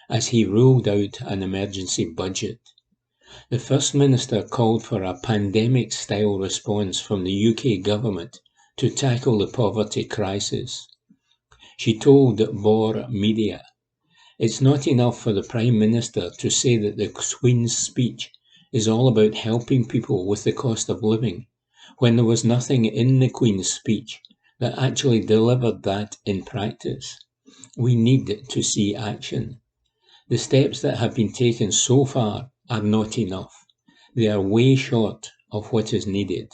as he ruled out an emergency budget. The First Minister called for a pandemic-style response from the UK government to tackle the poverty crisis. She told Bor Media, "It's not enough for the Prime Minister to say that the Queen's speech is all about helping people with the cost of living, when there was nothing in the Queen's speech that actually delivered that in practice. We need to see action. The steps that have been taken so far are not enough. They are way short of what is needed.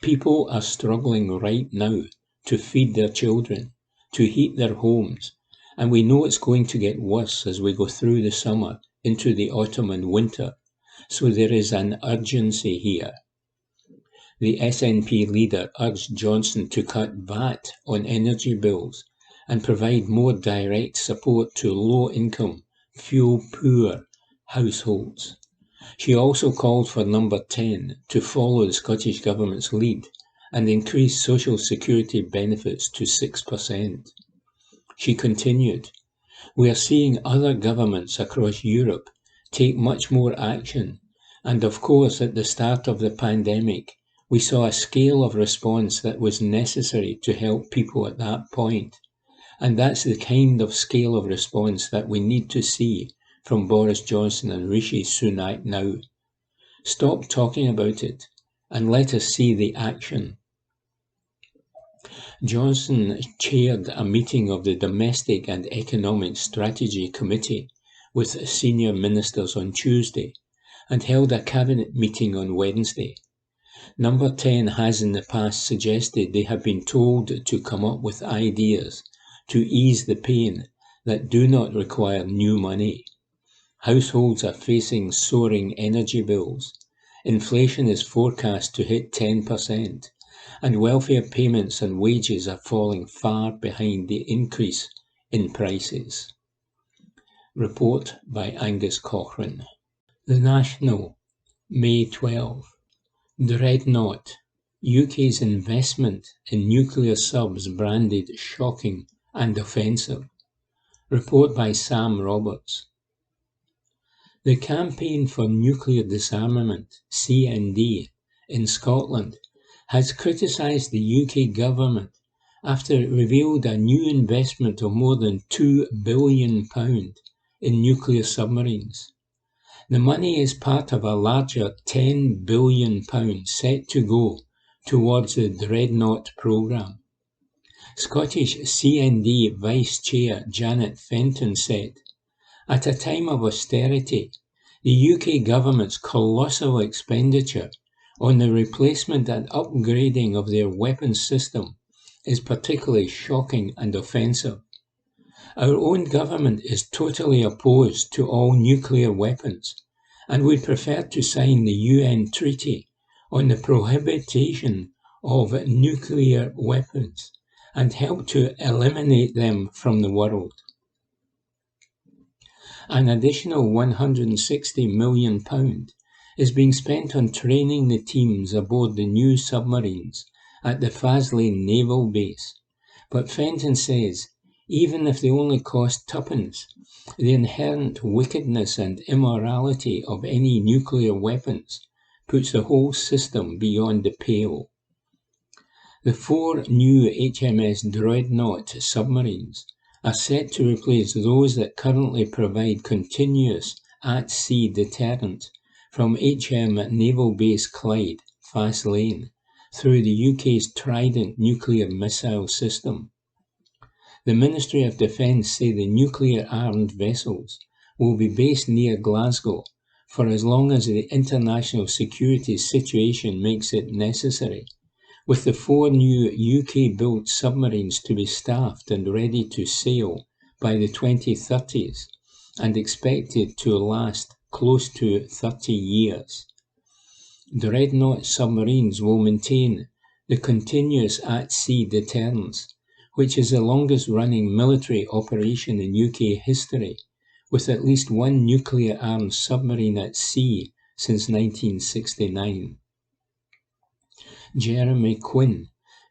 People are struggling right now to feed their children, to heat their homes, and we know it's going to get worse as we go through the summer into the autumn and winter, so there is an urgency here." The SNP leader urged Johnson to cut VAT on energy bills and provide more direct support to low-income, fuel-poor households. She also called for Number 10 to follow the Scottish Government's lead and increase social security benefits to 6%. She continued, "We are seeing other governments across Europe take much more action, And of course, at the start of the pandemic, we saw a scale of response that was necessary to help people at that point. And that's the kind of scale of response that we need to see from Boris Johnson and Rishi Sunak now. Stop talking about it and let us see the action. Johnson chaired a meeting of the Domestic and Economic Strategy Committee with senior ministers on Tuesday and held a cabinet meeting on Wednesday. Number 10 has in the past suggested they have been told to come up with ideas to ease the pain that do not require new money. Households are facing soaring energy bills. Inflation is forecast to hit 10%, and welfare payments and wages are falling far behind the increase in prices. Report by Angus Cochrane. The National, May 12. Dreadnought. UK's investment in nuclear subs branded shocking and offensive. Report by Sam Roberts. The Campaign for Nuclear Disarmament, CND, in Scotland has criticised the UK government after it revealed a new investment of more than £2 billion in nuclear submarines. The money is part of a larger £10 billion set to go towards the Dreadnought programme. Scottish CND Vice Chair Janet Fenton said, "At a time of austerity, the UK government's colossal expenditure on the replacement and upgrading of their weapons system is particularly shocking and offensive. Our own government is totally opposed to all nuclear weapons and would prefer to sign the UN Treaty on the Prohibition of Nuclear Weapons and help to eliminate them from the world." An additional £160 million is being spent on training the teams aboard the new submarines at the Faslane Naval Base. But Fenton says, even if they only cost tuppence, the inherent wickedness and immorality of any nuclear weapons puts the whole system beyond the pale. The 4 new HMS Dreadnought submarines are set to replace those that currently provide continuous at-sea deterrent from HM Naval Base Clyde, Faslane, through the UK's Trident nuclear missile system. The Ministry of Defence say the nuclear-armed vessels will be based near Glasgow for as long as the international security situation makes it necessary, with the 4 new UK-built submarines to be staffed and ready to sail by the 2030s and expected to last close to 30 years. Dreadnought submarines will maintain the continuous at-sea deterrence, which is the longest-running military operation in UK history, with at least 1 nuclear-armed submarine at sea since 1969. Jeremy Quinn,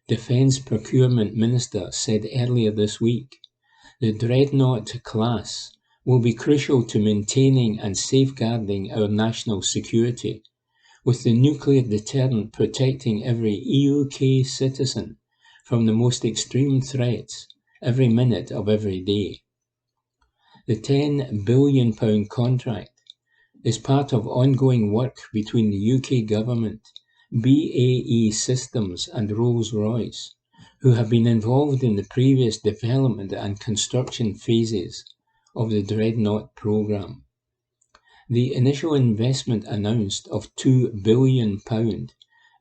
Defence Procurement Minister, said earlier this week, "The Dreadnought class will be crucial to maintaining and safeguarding our national security, with the nuclear deterrent protecting every UK citizen from the most extreme threats every minute of every day." The £10 billion contract is part of ongoing work between the UK government, BAE Systems and Rolls-Royce, who have been involved in the previous development and construction phases of the Dreadnought programme. The initial investment announced of £2 billion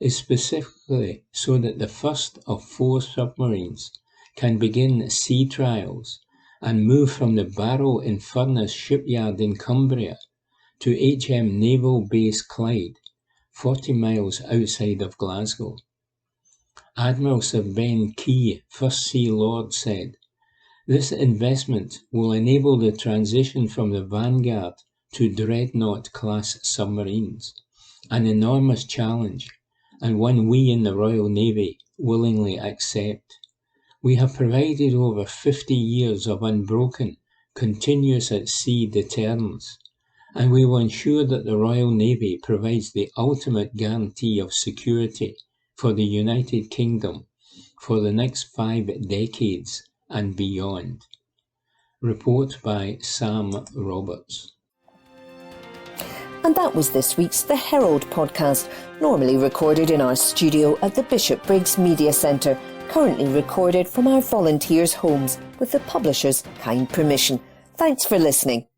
is specifically so that the first of 4 submarines can begin sea trials and move from the Barrow-in-Furness shipyard in Cumbria to HM Naval Base Clyde, 40 miles outside of Glasgow. Admiral Sir Ben Key, First Sea Lord, said, "This investment will enable the transition from the Vanguard to Dreadnought-class submarines, an enormous challenge, and one we in the Royal Navy willingly accept. We have provided over 50 years of unbroken, continuous at-sea deterrence, and we will ensure that the Royal Navy provides the ultimate guarantee of security for the United Kingdom for the next 5 decades and beyond. Report by Sam Roberts. And that was this week's The Herald podcast, normally recorded in our studio at the Bishopbriggs Media Centre, currently recorded from our volunteers' homes with the publisher's kind permission. Thanks for listening.